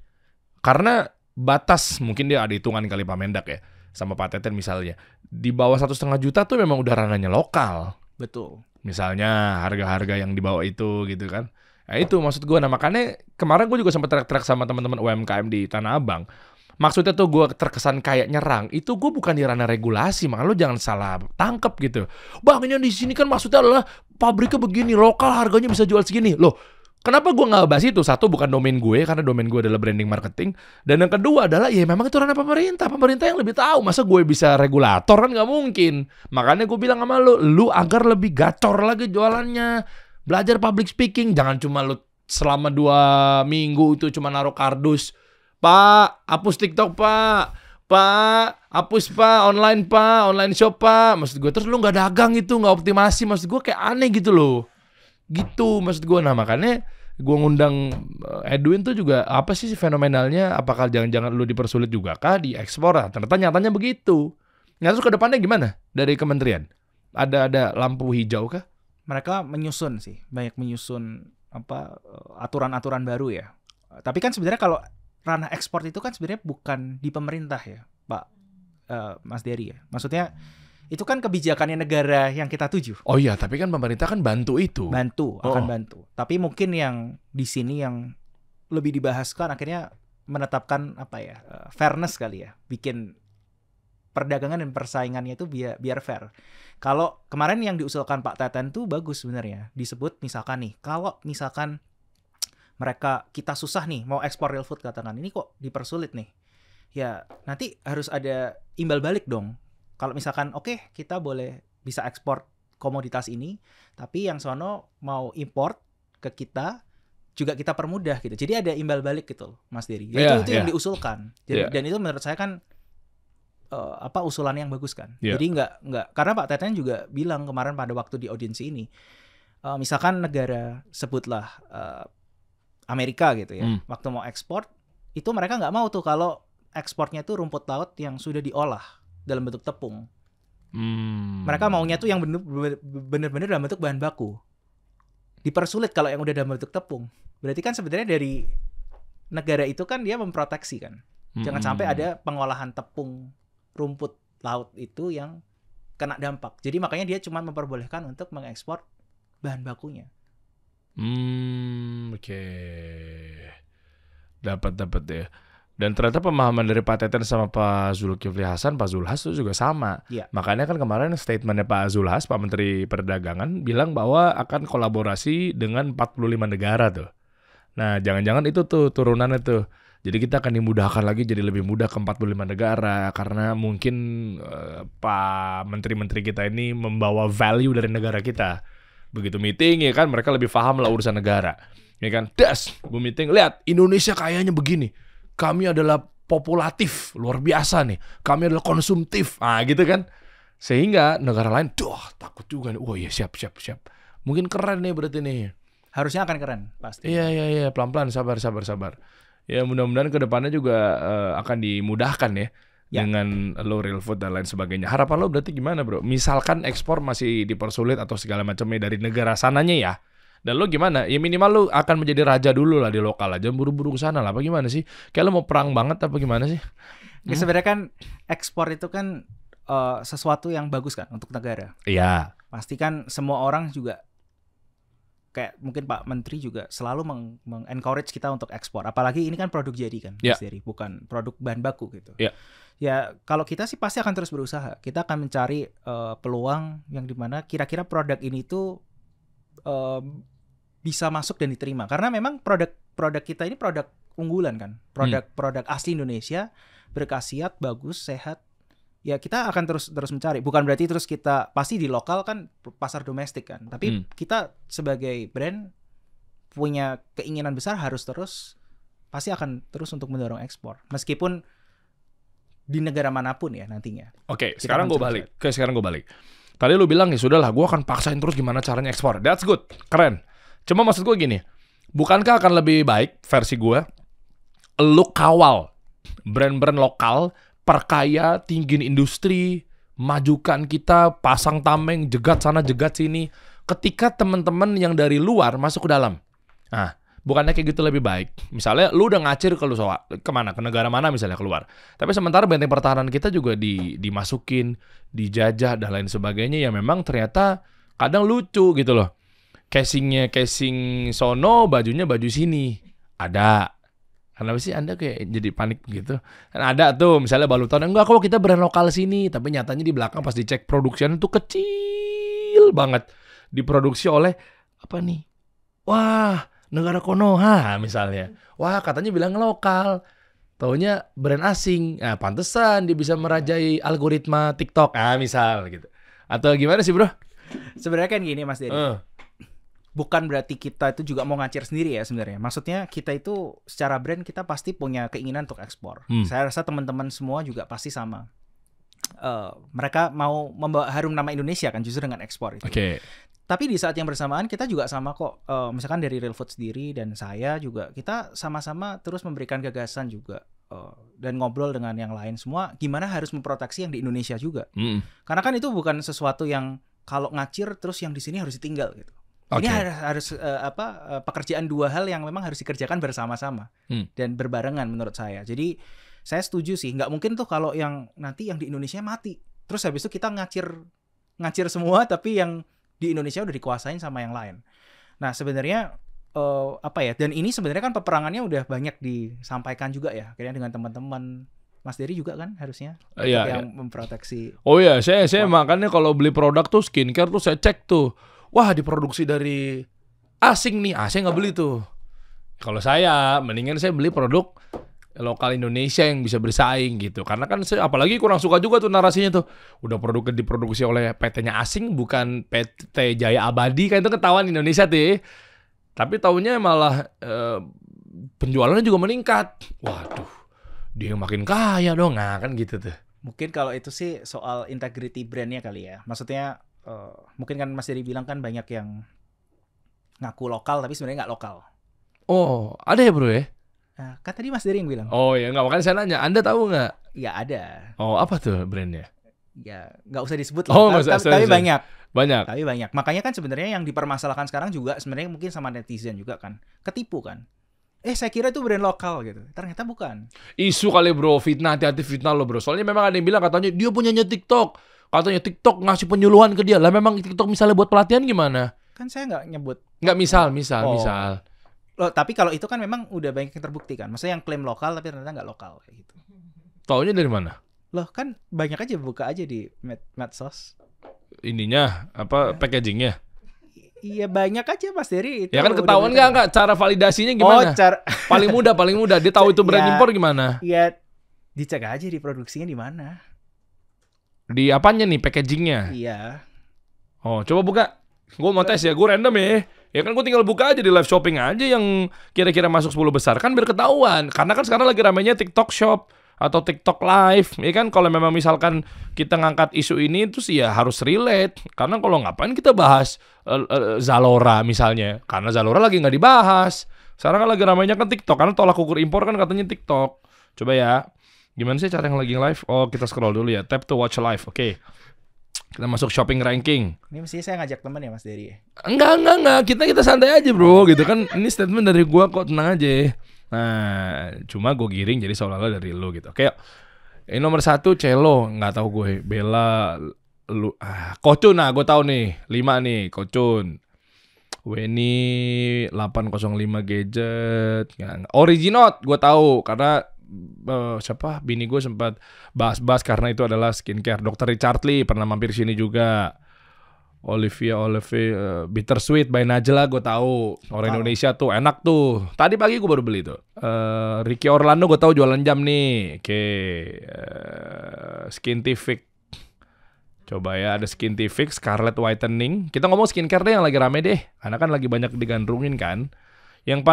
karena batas mungkin dia ada hitungan kali Pak Mendak ya, sama Pak Teten misalnya. Di bawah 1,5 juta tuh memang udah ranahnya lokal. Betul. Misalnya harga-harga yang di bawah itu gitu kan. Nah itu maksud gue. Nah makanya kemarin gue juga sempat teriak-teriak sama teman-teman UMKM di Tanah Abang. Maksudnya tuh gue terkesan kayak nyerang. Itu gue bukan di ranah regulasi. Makanya lo jangan salah tangkep gitu. Bang ini di sini kan maksudnya adalah pabriknya begini, lokal harganya bisa jual segini. Loh kenapa gue nggak bahas itu? Satu, bukan domain gue, karena domain gue adalah branding marketing. Dan yang kedua adalah, ya memang itu ranah pemerintah. Pemerintah yang lebih tahu. Masa gue bisa regulator? Kan nggak mungkin. Makanya gue bilang sama lu agar lebih gacor lagi jualannya. Belajar public speaking. Jangan cuma lu selama 2 minggu itu cuma naruh kardus. Pak, hapus TikTok, Pak. Pak, hapus Pak, online shop Pak. Maksud gue, terus lu nggak dagang itu, nggak optimasi. Maksud gue kayak aneh gitu loh. Gitu maksud gue. Nah makanya gue ngundang Edwin tuh juga apa sih fenomenalnya? Apakah jangan-jangan lu dipersulit juga kah di ekspor? Ternyata nyatanya begitu. Nah terus ke depannya gimana dari kementerian? Ada lampu hijau kah? Mereka menyusun sih, banyak menyusun aturan-aturan baru ya. Tapi kan sebenarnya kalau ranah ekspor itu kan sebenarnya bukan di pemerintah ya, Pak Mas Dery ya. Maksudnya itu kan kebijakannya negara yang kita tuju. Oh iya, tapi kan pemerintah kan bantu itu. Akan bantu. Tapi mungkin yang di sini yang lebih dibahaskan akhirnya menetapkan fairness kali ya, bikin perdagangan dan persaingannya itu biar fair. Kalau kemarin yang diusulkan Pak Teten tuh bagus sebenarnya. Disebut misalkan nih, kalau misalkan kita susah nih mau ekspor real food katakan, ini kok dipersulit nih. Ya nanti harus ada imbal balik dong. Kalau misalkan kita bisa ekspor komoditas ini, tapi yang sono mau import ke kita juga kita permudah gitu. Jadi ada imbal balik gitu loh, Mas Dery. Itu yang diusulkan. Jadi dan itu menurut saya kan usulan yang bagus kan. Jadi nggak karena Pak Teten juga bilang kemarin pada waktu di audiensi ini, misalkan negara sebutlah Amerika gitu ya, waktu mau ekspor itu mereka nggak mau tuh kalau ekspornya tuh rumput laut yang sudah diolah dalam bentuk tepung. Mereka maunya tuh yang bener-bener dalam bentuk bahan baku. Dipersulit kalau yang udah dalam bentuk tepung. Berarti kan sebenarnya dari negara itu kan dia memproteksi kan. Jangan sampai ada pengolahan tepung rumput laut itu yang kena dampak. Jadi makanya dia cuma memperbolehkan untuk mengekspor bahan bakunya. Oke. Dapat ya. Dan ternyata pemahaman dari Pak Teten sama Pak Zulkifli Hasan, Pak Zulhas itu juga sama. Makanya kan kemarin statementnya Pak Zulhas, Pak Menteri Perdagangan, bilang bahwa akan kolaborasi dengan 45 negara tuh. Nah, jangan-jangan itu tuh turunannya tuh. Jadi kita akan dimudahkan lagi jadi lebih mudah ke 45 negara karena mungkin Pak Menteri-Menteri kita ini membawa value dari negara kita. Begitu meeting ya kan mereka lebih paham lah urusan negara. Ya kan, gue meeting, lihat Indonesia kayaknya begini. Kami adalah populatif, luar biasa nih. Kami adalah konsumtif. Gitu kan. Sehingga negara lain, takut juga nih. Oh iya, siap. Mungkin keren nih berarti nih. Harusnya akan keren, pasti. Iya, pelan-pelan, sabar. Ya mudah-mudahan ke depannya juga akan dimudahkan ya. Dengan low real food dan lain sebagainya. Harapan lo berarti gimana bro? Misalkan ekspor masih dipersulit atau segala macamnya dari negara sananya ya. Dan lo gimana? Ya minimal lo akan menjadi raja dulu lah di lokal aja. Buru-buru ke sana lah. Apa gimana sih? Kayak lo mau perang banget apa gimana sih? Ya sebenarnya kan ekspor itu kan sesuatu yang bagus kan untuk negara. Iya. Pasti kan semua orang juga kayak mungkin Pak Menteri juga selalu meng-encourage kita untuk ekspor. Apalagi ini kan produk jadi kan, Mas Dery, bukan produk bahan baku gitu. Ya kalau kita sih pasti akan terus berusaha. Kita akan mencari peluang yang dimana kira-kira produk ini tuh bisa masuk dan diterima. Karena memang produk kita ini produk unggulan kan, produk asli Indonesia, berkhasiat, bagus, sehat. Ya kita akan terus mencari. Bukan berarti terus kita pasti di lokal kan pasar domestik kan. Tapi kita sebagai brand punya keinginan besar pasti akan terus untuk mendorong ekspor. Meskipun di negara manapun ya nantinya. Oke, sekarang gue balik. Tadi lu bilang ya sudahlah, gue akan paksain terus gimana caranya ekspor. That's good, keren. Cuma maksud gue gini, bukankah akan lebih baik versi gue, lu kawal brand-brand lokal, perkaya, tinggiin industri, majukan kita, pasang tameng, jegat sana, jegat sini. Ketika teman-teman yang dari luar masuk ke dalam. Nah, bukannya kayak gitu lebih baik. Misalnya lu udah ngacir kemana, ke negara mana misalnya keluar. Tapi sementara benteng pertahanan kita juga dimasukin, dijajah, dan lain sebagainya. Ya memang ternyata kadang lucu gitu loh. Casing sono, bajunya baju sini. Ada. Kenapa sih Anda kayak jadi panik gitu? Kan ada tuh misalnya balutan, enggak kok kita brand lokal sini. Tapi nyatanya di belakang pas dicek produksinya itu kecil banget. Diproduksi oleh apa nih? Wah, negara Konoha misalnya. Wah, katanya bilang lokal. Taunya brand asing. Nah, pantesan dia bisa merajai algoritma TikTok. Misal gitu. Atau gimana sih, bro? Sebenarnya kan gini Mas Dery. bukan berarti kita itu juga mau ngacir sendiri ya sebenarnya. Maksudnya kita itu secara brand kita pasti punya keinginan untuk ekspor. Saya rasa teman-teman semua juga pasti sama. Mereka mau membawa harum nama Indonesia kan justru dengan ekspor itu. Tapi di saat yang bersamaan kita juga sama kok. Misalkan dari Real Food sendiri dan saya juga kita sama-sama terus memberikan gagasan juga dan ngobrol dengan yang lain semua. Gimana harus memproteksi yang di Indonesia juga. Karena kan itu bukan sesuatu yang kalau ngacir terus yang di sini harus ditinggal gitu. Ini harus pekerjaan dua hal yang memang harus dikerjakan bersama-sama dan berbarengan menurut saya. Jadi saya setuju sih, nggak mungkin tuh kalau yang nanti yang di Indonesia mati, terus habis itu kita ngacir semua, tapi yang di Indonesia udah dikuasain sama yang lain. Nah sebenarnya dan ini sebenarnya kan peperangannya udah banyak disampaikan juga ya, akhirnya dengan teman-teman. Mas Dery juga kan harusnya yang memproteksi. Oh iya, saya makanya kalau beli produk tuh skincare tuh saya cek tuh. Wah, diproduksi dari asing nih. Saya nggak beli tuh. Kalau saya, mendingan saya beli produk lokal Indonesia yang bisa bersaing gitu. Karena kan saya apalagi kurang suka juga tuh narasinya tuh. Udah produknya diproduksi oleh PT-nya asing, bukan PT Jaya Abadi. Kan itu ketahuan Indonesia tuh. Tapi taunya malah penjualannya juga meningkat. Waduh, dia makin kaya dong. Nah kan gitu tuh. Mungkin kalau itu sih soal integrity brandnya kali ya. Maksudnya mungkin kan Mas Dery bilang kan banyak yang ngaku lokal tapi sebenarnya nggak lokal. Oh, ada ya bro ya? Nah, kan tadi Mas Dery yang bilang. Oh ya, nggak, makanya saya nanya. Anda tahu nggak? Ya ada. Oh, apa tuh brandnya? Ya nggak usah disebut lah. Tapi banyak. Tapi banyak. Makanya kan sebenarnya yang dipermasalahkan sekarang juga sebenarnya mungkin sama netizen juga kan. Ketipu kan. Saya kira itu brand lokal gitu. Ternyata bukan. Isu kali bro, fitnah, hati-hati fitnah lo bro. Soalnya memang ada yang bilang katanya dia punyanya TikTok. Katanya TikTok ngasih penyuluhan ke dia. Lah memang TikTok misalnya buat pelatihan gimana? Kan saya nggak nyebut. Nggak misal. Loh, tapi kalau itu kan memang udah banyak yang terbukti kan. Maksudnya yang klaim lokal tapi ternyata nggak lokal kayak gitu. Taunya dari mana? Loh kan banyak aja buka aja di medsos. Ininya packagingnya? Iya banyak aja Mas Dery. Ya kan ketahuan nggak cara validasinya gimana? Paling mudah. Dia tahu itu brand impor gimana? Iya dicek aja di produksinya di mana. Di apanya nih packagingnya? Iya. Oh coba buka. Gue mau tes ya, gue random ya. Ya kan gue tinggal buka aja di live shopping aja yang kira-kira masuk 10 besar. Kan biar ketahuan. Karena kan sekarang lagi ramainya TikTok Shop atau TikTok Live. Ya kan kalau memang misalkan kita ngangkat isu ini terus ya harus relate. Karena kalau ngapain kita bahas Zalora misalnya. Karena Zalora lagi nggak dibahas. Sekarang kan lagi ramainya kan TikTok. Karena tolak ukur impor kan katanya TikTok. Coba ya. Gimana sih cara yang lagi live? Oh kita scroll dulu ya. Tap to watch live. Oke. Kita masuk shopping ranking. Ini mesti saya ngajak teman ya Mas Dery. Enggak. Kita santai aja bro gitu kan. Ini statement dari gua kok, tenang aja. Nah, cuma gue giring jadi seolah-olah dari lu gitu. Oke. Ini nomor 1 Celo, nggak tahu gue. Bella Kocun, nah gue tahu nih. 5 nih, Kocun. Weni 805 gadget. Originot gue tahu karena siapa bini gue sempat bahas-bahas karena itu adalah skincare. Dr. Richard Lee pernah mampir sini juga. Olivia Bittersweet by Najla gue tahu. Orang Indonesia tuh enak tuh. Tadi pagi gue baru beli tuh. Ricky Orlando gue tahu jualan jam nih. Oke. Skintific. Coba ya ada Skintific Scarlet Whitening. Kita ngomong skincare deh yang lagi rame deh. Karena kan lagi banyak digandrungin kan. Yang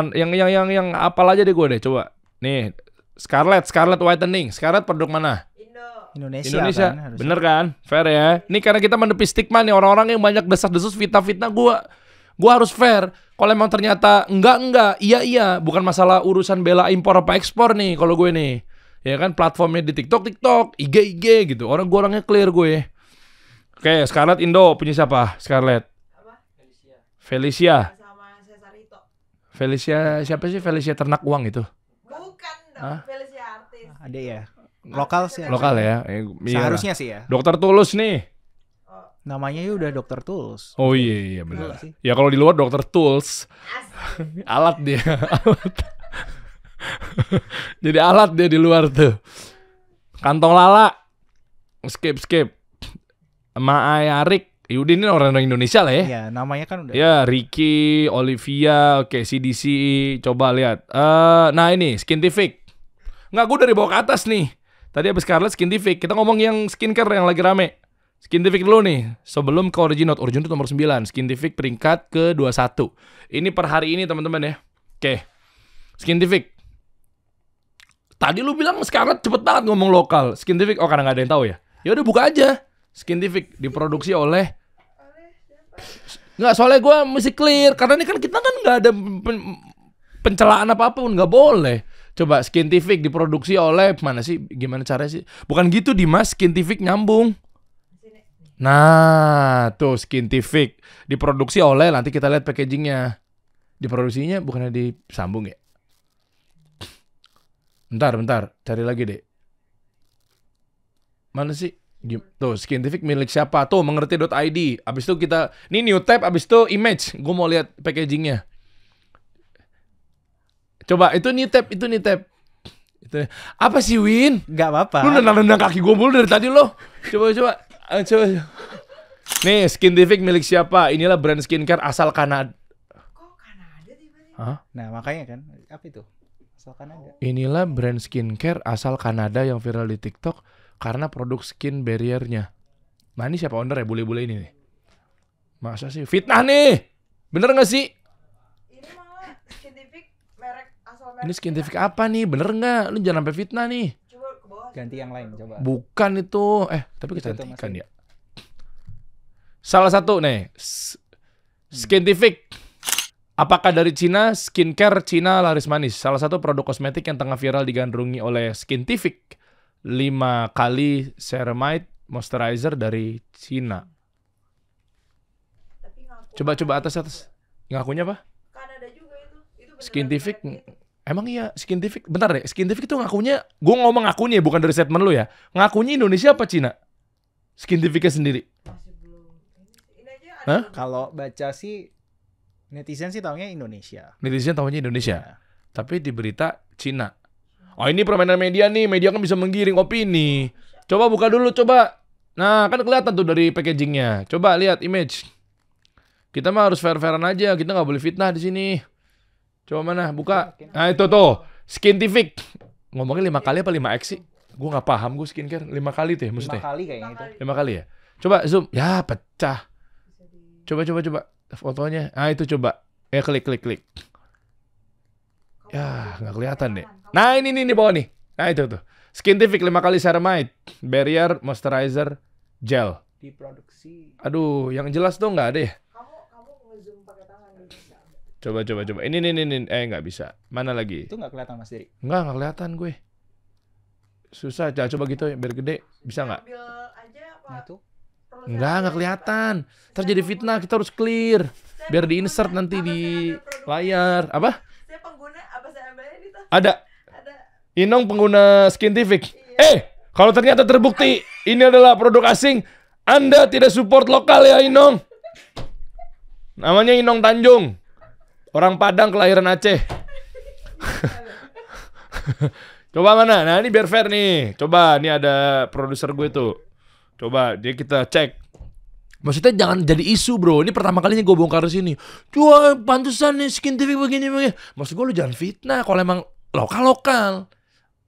apal aja deh gue deh coba. Nih Scarlet Whitening. Scarlet produk mana? Indonesia kan, bener kan? Fair ya. Ini karena kita menepi stigma nih orang-orang yang banyak desas-desus fitnah-fitnah. Gua harus fair. Kalau emang ternyata enggak, iya, bukan masalah urusan bela impor apa ekspor nih kalau gue nih. Ya kan platformnya di TikTok, IG gitu. Orangnya clear gue. Oke, Scarlet Indo punya siapa? Scarlet. Felicia. Sama Cesarito. Felicia siapa sih? Felicia ternak uang itu. Bukan dong, Felicia artis. Ada ya. Lokal sih. Lokal ya. Seharusnya sih ya. Dokter Tulus nih. Namanya ya udah Dr. Tools. Oh iya benar. Ya kalau di luar Dr. Tools. Alat dia. Jadi alat dia di luar tuh. Kantong lala. Skip. Maayarik. Yaudah ini orang Indonesia lah ya. Iya, namanya kan udah. Ya, Ricky, Olivia, oke, CDC, coba lihat. Nah ini, Skintific. Nggak, gue dari bawah ke atas nih. Tadi habis Scarlet Skintific. Kita ngomong yang skincare yang lagi rame. Skintific dulu nih. Sebelum ke Originot. Originot nomor 9. Skintific peringkat ke-21. Ini per hari ini teman-teman ya. Oke. Skintific. Tadi lu bilang sekarang cepet banget ngomong lokal. Skintific, oh karena nggak ada yang tahu ya. Ya udah buka aja. Skintific diproduksi oleh. Nggak, soalnya gue mesti clear. Karena ini kan kita kan nggak ada pencelaan apapun, nggak boleh. Coba Skintific diproduksi oleh mana sih? Gimana caranya sih? Bukan gitu Dimas, Skintific nyambung. Nah, tuh Skintific diproduksi oleh, nanti kita lihat packagingnya. Diproduksinya bukannya disambung ya? Bentar, cari lagi deh. Mana sih? Tuh, Skintific milik siapa? Tuh, mengerti.id. Abis itu kita, ini new tab, abis itu image. Gue mau lihat packagingnya. Coba, itu new tab. Itu, apa sih, Win? Nggak apa-apa. Lu nendang-nendang kaki gue mulu dari tadi lo. Coba. Nih, Skintific milik siapa? Inilah brand skincare asal Kanada. Kok Kanada tiba-tiba? Hah? Nah, makanya kan, apa itu? Asal Kanada. Inilah brand skincare asal Kanada yang viral di TikTok karena produk skin barrier-nya. Nah, ini siapa owner ya? Bule-bule ini nih. Masa sih? Fitnah nih! Bener gak sih? Ini malah Skintific merek asal merek. Ini Skintific apa nih? Bener gak? Lu jangan sampai fitnah nih. Coba ke bawah. Ganti yang lain coba. Bukan itu. Tapi Itu tuh, kecantikan Mas. ya. Salah satu nih. Skintific. Apakah dari Cina? Skincare Cina laris manis. Salah satu produk kosmetik yang tengah viral digandrungi oleh Skintific. 5 kali ceramide moisturizer dari Cina. Tapi ngaku Coba atas. Ngakunya apa? Kanada juga itu. Itu beneran Skintific. merek itu. Emang iya Skintific. Bentar deh, Skintific itu ngakunya, gue ngomong ngakunya bukan dari statement lu ya. Ngakunya Indonesia apa Cina? Skintificnya sendiri. Masih belum. Ini aja ada. Hah? Kalau baca sih netizen sih taunya Indonesia. Netizen tahunya Indonesia. Ya. Tapi di berita Cina. Oh, ini permainan media nih. Media kan bisa menggiring opini. Coba buka dulu, coba. Nah, kan kelihatan tuh dari packagingnya. Coba lihat image. Kita mah harus fair-fairan aja. Kita nggak boleh fitnah di sini. Coba mana? Buka. Nah, itu tuh. Skintific. Ngomongnya 5 kali apa 5X sih? Gue nggak paham gue skincare. 5 kali tuh ya 5 maksudnya. kali kayaknya itu. 5 kali ya? Coba zoom. Ya, pecah. Coba. Fotonya. Ah, itu coba. Ya, klik. Ya, nggak kelihatan deh. Nah, ini bawah nih. Nah, itu tuh. Skintific 5 kali ceramide, barrier, moisturizer, gel. Diproduksi. Aduh, yang jelas tuh nggak ada ya. Kamu nge-zoom pakai tangan dulu bisa. Coba. Ini. Nggak bisa. Mana lagi? Itu nggak kelihatan Mas Diri. Nggak kelihatan gue. Susah. Coba gitu ya, biar gede. Bisa nggak? Ambil aja apa? Nah, itu Perlu Nggak saya- kelihatan. Ntar jadi fitnah, kita harus clear. Saya Biar pengguna, di-insert nanti apa di saya ambil produk- layar. Apa? Saya pengguna, apa saya ambilnya itu? Ada. Ada. Inong pengguna Skintific. Kalau ternyata terbukti ini adalah produk asing, Anda tidak support lokal ya Inong. Namanya Inong Tanjung. Orang Padang kelahiran Aceh. Coba mana? Nah ini biar fair nih. Coba, ini ada produser gue tuh. Coba, dia kita cek. Maksudnya jangan jadi isu bro. Ini pertama kalinya gue bongkar di sini. Cuma pantesan nih Skintific begini. Maksud gue lu jangan fitnah. Kalau emang lokal.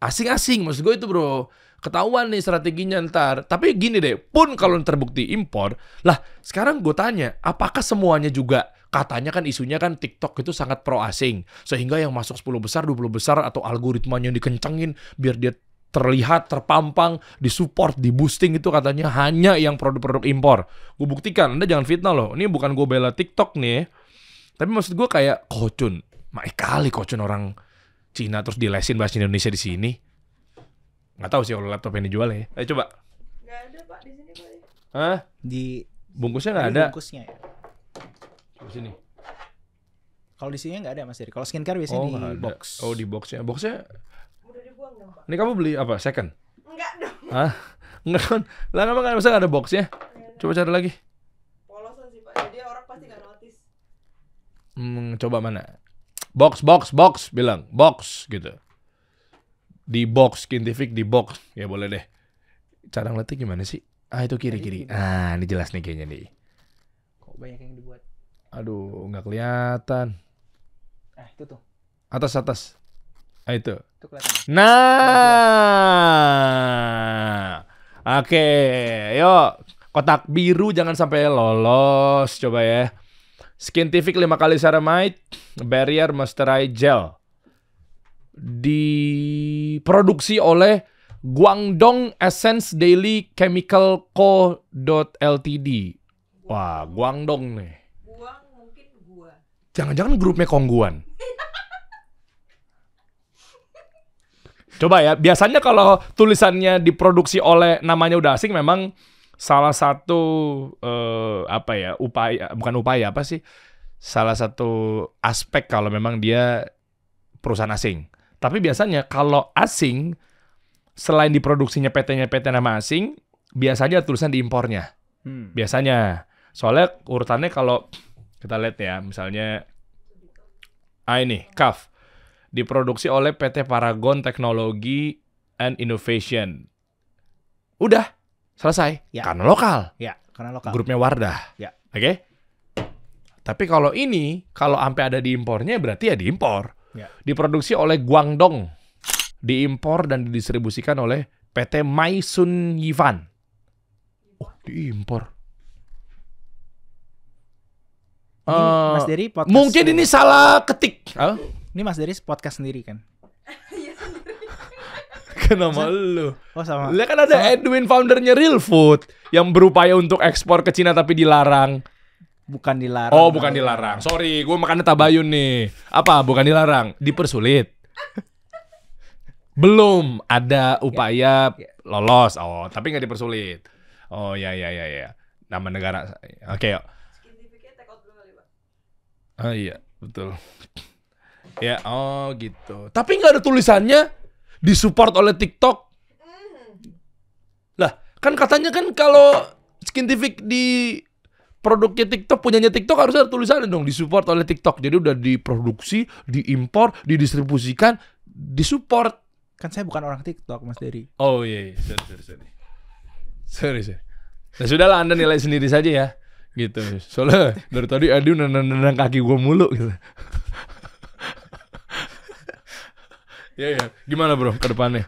Asing-asing. Maksud gue itu bro. Ketahuan nih strateginya ntar. Tapi gini deh. Pun kalau terbukti impor. Lah sekarang gue tanya. Apakah semuanya juga. Katanya kan isunya kan TikTok itu sangat pro asing. Sehingga yang masuk 10 besar, 20 besar. Atau algoritmanya dikencengin. Biar dia terlihat, terpampang, disupport, diboosting itu katanya hanya yang produk-produk impor. Gue buktikan, Anda jangan fitnah loh. Ini bukan gue bela TikTok nih. Tapi maksud gue kayak kocun. Kali kocun orang Cina terus dilesin bahasa Indonesia di sini. Nggak tahu sih kalau laptop yang dijual ya. Ayo coba. Nggak ada pak di sini pak. Hah? di Bungkusnya nggak di ada. bungkusnya ya. Di sini. Kalau di sini nggak ada Mas Diri. Kalau skincare biasanya di nggak ada. box. Oh di boxnya. Boxnya. Udah dibuang dong pak. Ini kamu beli apa? Second? Enggak dong. Hah? Nggak kan? Lah nggak masa nggak ada boxnya? Coba cari lagi. Polosan sih pak. Jadi orang pasti nggak notice. Coba mana? Box, bilang box gitu. Di box, Skintific di box. Ya boleh deh. Cara ngeliatnya gimana sih? Ah itu kiri. Ah ini jelas nih kayaknya nih. Kok banyak yang dibuat? Aduh nggak kelihatan. Itu tuh. Atas. Ah itu. Itu kelihatan. Nah. Oke, yuk. Kotak biru jangan sampai lolos. Coba ya. Skintific 5 kali ceramide, barrier moisturizer gel. Diproduksi oleh Guangdong Essence Daily Chemical Co. Ltd. Wah, Guangdong nih. Buang mungkin gua. Jangan-jangan grupnya Kongguan. Coba ya, biasanya kalau tulisannya diproduksi oleh namanya udah asing, memang salah satu salah satu aspek kalau memang dia perusahaan asing. Tapi biasanya kalau asing, selain diproduksinya PT-nya PT nama asing, biasanya tulisan di impornya. Biasanya. Soalnya urutannya kalau kita lihat ya, misalnya ini, CAF. Diproduksi oleh PT Paragon Technology and Innovation. Udah, selesai. Ya. Karena lokal. Ya, karena lokal. Grupnya Wardah. Ya. Oke? Tapi kalau ini, kalau sampai ada di impornya, berarti ya diimpor. Ya. Diproduksi oleh Guangdong. Diimpor dan didistribusikan oleh PT Maisun Yivan. Oh, diimpor. Ini Mas Dery podcast. Mungkin ini salah ketik. Ini Mas Dery podcast sendiri kan? Kenapa lu? Oh sama. Lihat kan ada Edwin foundernya Real Food yang berupaya untuk ekspor ke Cina tapi dilarang. Bukan dilarang. Oh, bukan dilarang. Sorry, gue makannya tabayun nih. Apa? Bukan dilarang, dipersulit. Belum ada upaya lolos. Oh, tapi nggak dipersulit. Oh, ya. Nama negara. Oke, yuk. Skintificnya take out dulu kali, Pak. Oh iya, betul. Ya, oh gitu. Tapi nggak ada tulisannya disupport oleh TikTok. Lah, kan katanya kan kalau Skintific di produknya TikTok, punyanya TikTok harus ada tulisannya dong, disupport oleh TikTok. Jadi udah diproduksi, diimpor, didistribusikan, disupport. Kan saya bukan orang TikTok, Mas Dery. Oh iya. Sorry. Nah sudahlah, Anda nilai sendiri saja ya. Gitu. Soalnya dari tadi Adi nendang kaki gue mulu gitu. Ya. Gimana bro ke depannya?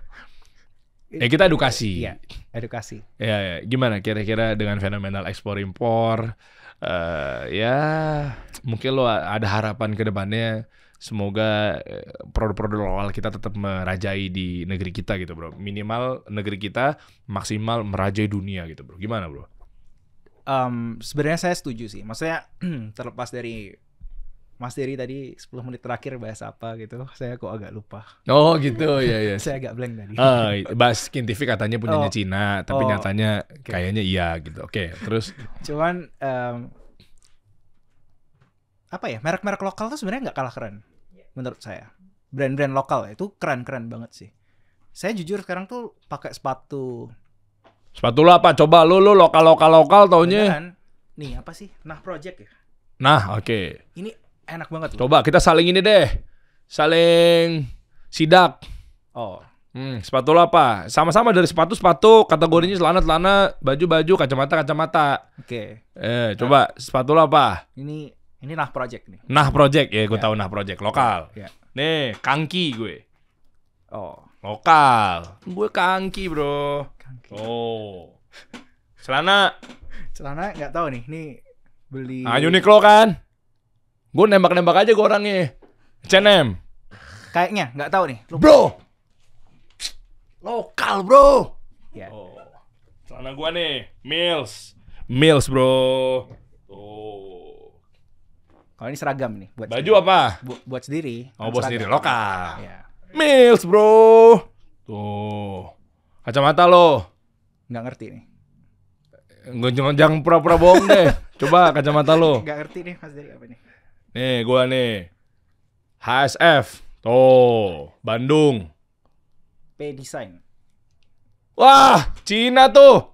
Kita edukasi. Iya, edukasi. Ya. Gimana kira-kira dengan fenomenal ekspor impor? Ya mungkin lo ada harapan ke depannya. Semoga produk-produk lokal kita tetap merajai di negeri kita gitu bro. Minimal negeri kita, maksimal merajai dunia gitu bro. Gimana bro? Sebenarnya saya setuju sih. Maksudnya terlepas dari Mas Dery tadi 10 menit terakhir bahas apa gitu, saya kok agak lupa. Oh gitu, ya. Saya agak blank tadi. Bahas Skintific katanya punyanya Cina, tapi nyatanya kayaknya iya gitu. Oke, terus? Cuman apa ya, merek-merek lokal tuh sebenarnya nggak kalah keren menurut saya. Brand-brand lokal itu keren-keren banget sih. Saya jujur sekarang tuh pakai sepatu lo apa? Coba lu lokal taunya. beneran. Nih apa sih? Nah Project ya. Nah, oke. Ini enak banget loh. Coba kita saling ini deh. Saling sidak. Oh. Sepatu lo apa? Sama-sama dari sepatu, kategorinya celana, baju, kacamata. Oke. Coba sepatu lo apa? Ini Nah Project nih. Nah Project ya, gue tahu Nah Project lokal. Ya. Nih, Kangki gue. Oh. Lokal. Gue Kangki, bro. Kangki. Oh. Celana nggak tahu nih. Nih beli. Uniqlo kan? Gue nembak aja gue orangnya. H&M. Kayaknya nggak tahu nih. Lupa. Bro. Lokal, bro. Ya. Oh. Celana gue nih, Mills, bro. Oh. Kalau ini seragam nih buat Baju sendiri. apa? Buat sendiri. Oh, buat sendiri, lokal. Ya. Mills, bro. Tuh. Kacamata lo. Nggak ngerti nih. Jangan pura-pura bohong deh. Coba kacamata lo. Nggak ngerti nih Mas Dery apa nih. Nih, gua nih. HSF. Tuh, Bandung. P Design. Wah, Cina tuh.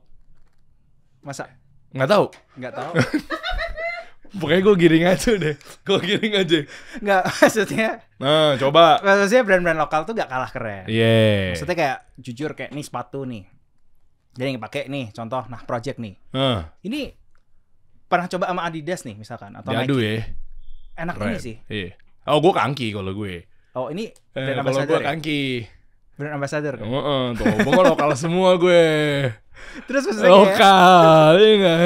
Masa? Nggak tahu. Nggak tahu. Pokoknya gue giring aja. Nggak, maksudnya. Nah, coba. Maksudnya brand-brand lokal tuh nggak kalah keren. Iya. Maksudnya kayak jujur kayak nih sepatu nih. Jadi yang pakai nih, contoh Nah Project nih. Ini pernah coba sama Adidas nih misalkan atau Diadu Nike. ya. Enak Keren. ini sih. Iya. Oh, gue Kangki kalau gue. Oh, ini Kalau brand gue ambassador ya? Kangki. Brand ambassador kan? Tuh, gue lokal semua gue. Terus maksudnya Oh kayak kali nggak?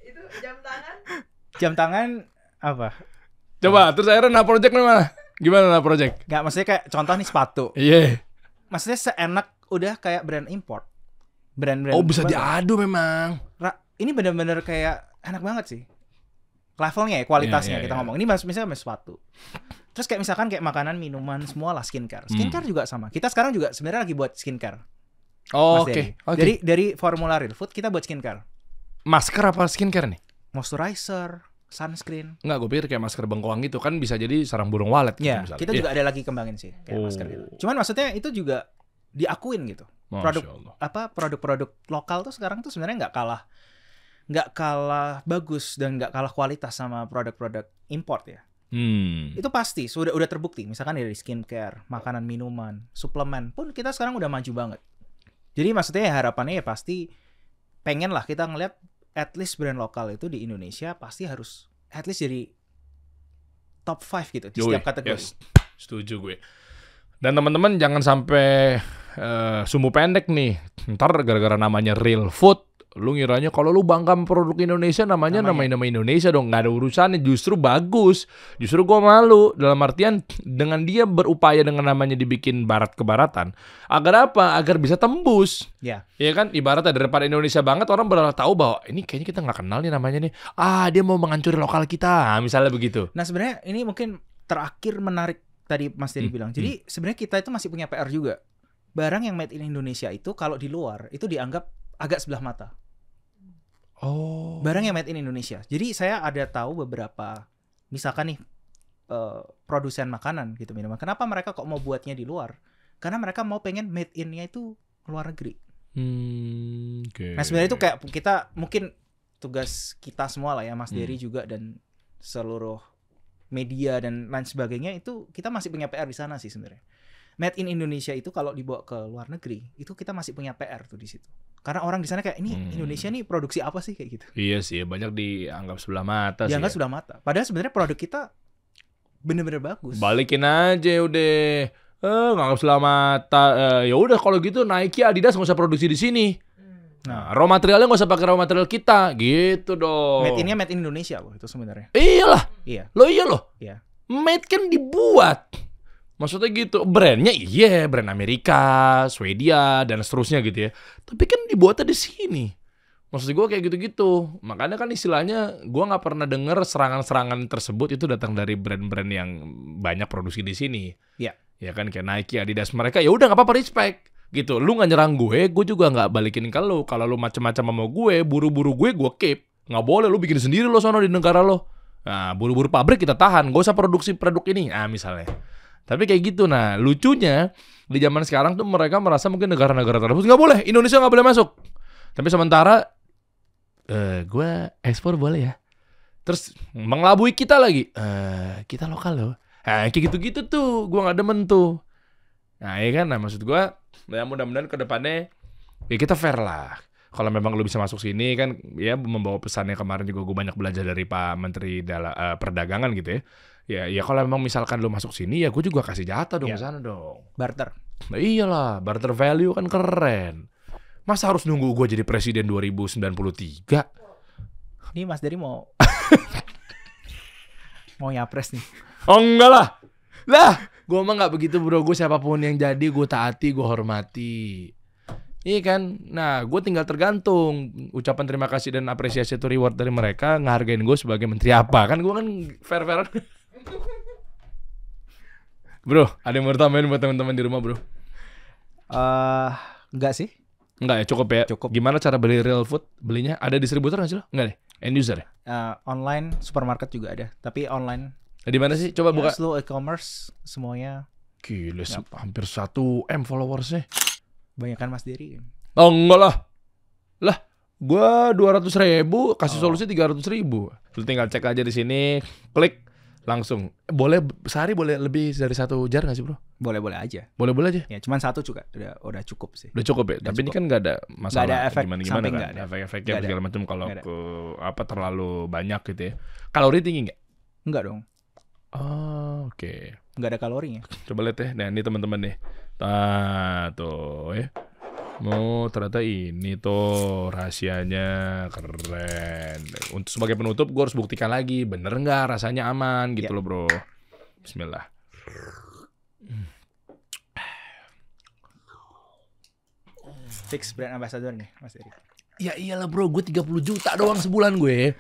Itu jam tangan. jam tangan apa? Coba, terus akhirnya Nah Project nih mana? Gimana Nah Project? Nggak, maksudnya kayak contoh nih sepatu. Iya. Maksudnya seenak udah kayak brand import. Brand-brand. Oh bisa apa? diadu memang. Ini bener-bener kayak enak banget sih. Levelnya ya, kualitasnya Iya, kita iya. ngomong. Ini misalnya sepatu. Terus kayak misalkan kayak makanan, minuman, semua lah skincare. Skincare juga sama. Kita sekarang juga sebenarnya lagi buat skincare. Oh, Mas oke. Dery. Dari formula Real Food kita buat skincare. Masker apa skincare nih? Moisturizer, sunscreen. Enggak, gue pikir kayak masker bengkoang gitu kan bisa jadi sarang burung walet gitu Ya, misalnya. kita juga ada lagi kembangin sih kayak Oh. masker gitu. Cuman maksudnya itu juga diakuin gitu. Masya Produk Allah. produk-produk lokal tuh sekarang tuh sebenarnya nggak kalah bagus dan nggak kalah kualitas sama produk-produk import ya. Itu pasti udah terbukti. Misalkan dari skincare, makanan, minuman, suplemen pun kita sekarang udah maju banget. Jadi maksudnya ya harapannya ya pasti pengen lah kita ngeliat at least brand lokal itu di Indonesia pasti harus at least jadi top 5 gitu di Yoi, setiap kategori. yes. Setuju gue. Dan teman-teman jangan sampai sumbu pendek nih. Ntar gara-gara namanya Real Food, lu ngiranya kalau lu bangga sama produk Indonesia namanya nama Indonesia dong. Nggak ada urusannya, justru bagus. Justru gua malu dalam artian dengan dia berupaya dengan namanya dibikin barat ke baratan. Agar apa? Agar bisa tembus. Ya. Iya kan, ibaratnya daripada Indonesia banget orang bakal tahu bahwa ini kayaknya kita nggak kenal nih namanya nih. Dia mau menghancuri lokal kita, misalnya begitu. Nah sebenarnya ini mungkin terakhir menarik tadi Mas Dery bilang. Jadi sebenarnya kita itu masih punya PR juga. Barang yang made in Indonesia itu kalau di luar itu dianggap agak sebelah mata. Oh. Barang yang made in Indonesia. Jadi saya ada tahu beberapa, misalkan nih produsen makanan gitu minuman. Kenapa mereka kok mau buatnya di luar? Karena mereka mau pengen made in-nya itu luar negeri. Okay. Nah sebenarnya itu kayak kita mungkin tugas kita semua lah ya, Mas Dery juga dan seluruh media dan lain sebagainya itu kita masih punya PR di sana sih sebenarnya. Made in Indonesia itu kalau dibawa ke luar negeri itu kita masih punya PR tuh di situ. Karena orang di sana kayak ini Indonesia nih produksi apa sih kayak gitu. Iya sih, banyak dianggap sebelah mata sih. Dianggap Ya. sudah mata. Padahal sebenarnya produk kita bener-bener bagus. Balikin aja udah. Nganggap sebelah mata. Ya udah kalau gitu Nike, Adidas nggak usah produksi di sini. Nah, raw materialnya nggak usah pakai raw material kita, gitu dong. Made in-nya made in Indonesia loh itu sebenarnya. Iyalah. Iya. Iya loh. Iya. Made kan dibuat. Maksudnya gitu, brandnya iya, brand Amerika, Swedia, dan seterusnya gitu ya. Tapi kan dibuatnya di sini. Maksud gue kayak gitu-gitu. Makanya kan istilahnya gue nggak pernah denger serangan-serangan tersebut itu datang dari brand-brand yang banyak produksi di sini. Iya. Ya kan kayak Nike, Adidas mereka ya udah nggak apa-apa respect gitu. Lu nggak nyerang gue juga nggak balikin ke lu. Kalau lu macam-macam sama gue, buru-buru gue keep. Nggak boleh lu bikin sendiri lo sono di negara lo. Nah, buru-buru pabrik kita tahan. Gak usah produksi produk ini. Misalnya. Tapi kayak gitu. Nah, lucunya di zaman sekarang tuh mereka merasa mungkin negara-negara tersebut nggak boleh, Indonesia nggak boleh masuk. Tapi sementara gue ekspor boleh ya. Terus mengelabui kita lagi. Kita lokal loh. Kayak gitu-gitu tuh, gue nggak demen tuh. Nah, ya kan. Nah, maksud gue, ya mudah-mudahan ke depannya ya kita fair lah. Kalau memang lu bisa masuk sini kan, ya membawa pesannya kemarin juga gue banyak belajar dari Pak Menteri Perdagangan gitu ya. Ya kalau memang misalkan lu masuk sini ya gue juga kasih jatah dong ke sana dong. Barter. Nah, iyalah, barter value kan keren. Masa harus nunggu gue jadi presiden 2093? Ini Mas Dery mau mau nyapres nih. Oh enggak lah. Lah, gue mah nggak begitu bro. Gue siapapun yang jadi gue taati, gue hormati. Iya kan. Nah, gue tinggal tergantung ucapan terima kasih dan apresiasi atau reward dari mereka ngehargain gue sebagai menteri apa. Kan gue kan fair-fairan. Bro, ada yang mau tambahin buat teman-teman di rumah bro? Enggak sih. Enggak ya, cukup ya. Cukup. Gimana cara beli Real Food? Belinya ada distributor nggak sih lo? Enggak deh, end user ya? Online supermarket juga ada. Tapi online Di mana sih? Coba buka. slow e-commerce semuanya Gila, hampir 1M followersnya. banyakan Mas Dery. Oh enggak lah. Lah, gua 200.000 kasih solusi 300.000. Lu tinggal cek aja di sini, klik langsung. Boleh sehari boleh lebih dari 1 jar nggak sih bro? Boleh-boleh aja. Boleh aja. Ya, cuman 1 juga udah cukup sih. Udah cukup ya. Udah Tapi ini cukup. kan nggak ada masalah. Nggak ada efek gimana samping, kan? nggak ada. Efek-efeknya Nggak ada. segala macam kalau Nggak ada. ke apa terlalu banyak gitu ya. Kalori tinggi nggak? Enggak dong. Oh, oke. Enggak ada kalorinya. Coba lihat ya. Nah, ini teman-teman nih. Tuh ya. Oh, ternyata ini tuh rahasianya. Keren. Untuk sebagai penutup gue harus buktikan lagi bener nggak rasanya aman gitu loh bro. Bismillah. Fix brand ambassador nih Mas Erik. Ya iyalah bro, gue 30 juta doang sebulan gue.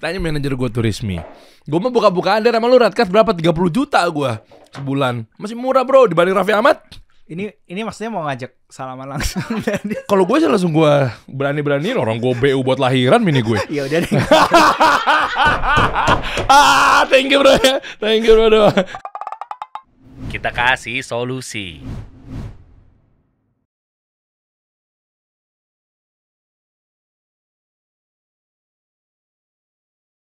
Tanya manajer gue tuh Rismi. Gue mah buka-bukaan deh sama lu Radkat berapa? 30 juta gue sebulan. Masih murah bro dibanding Raffi Ahmad. Ini maksudnya mau ngajak salaman langsung dari. Kalau gue sih langsung gue berani-beraniin orang gue BU buat lahiran mini gue. Ya udah deh. Thank you bro. Thank you bro. Kita kasih solusi.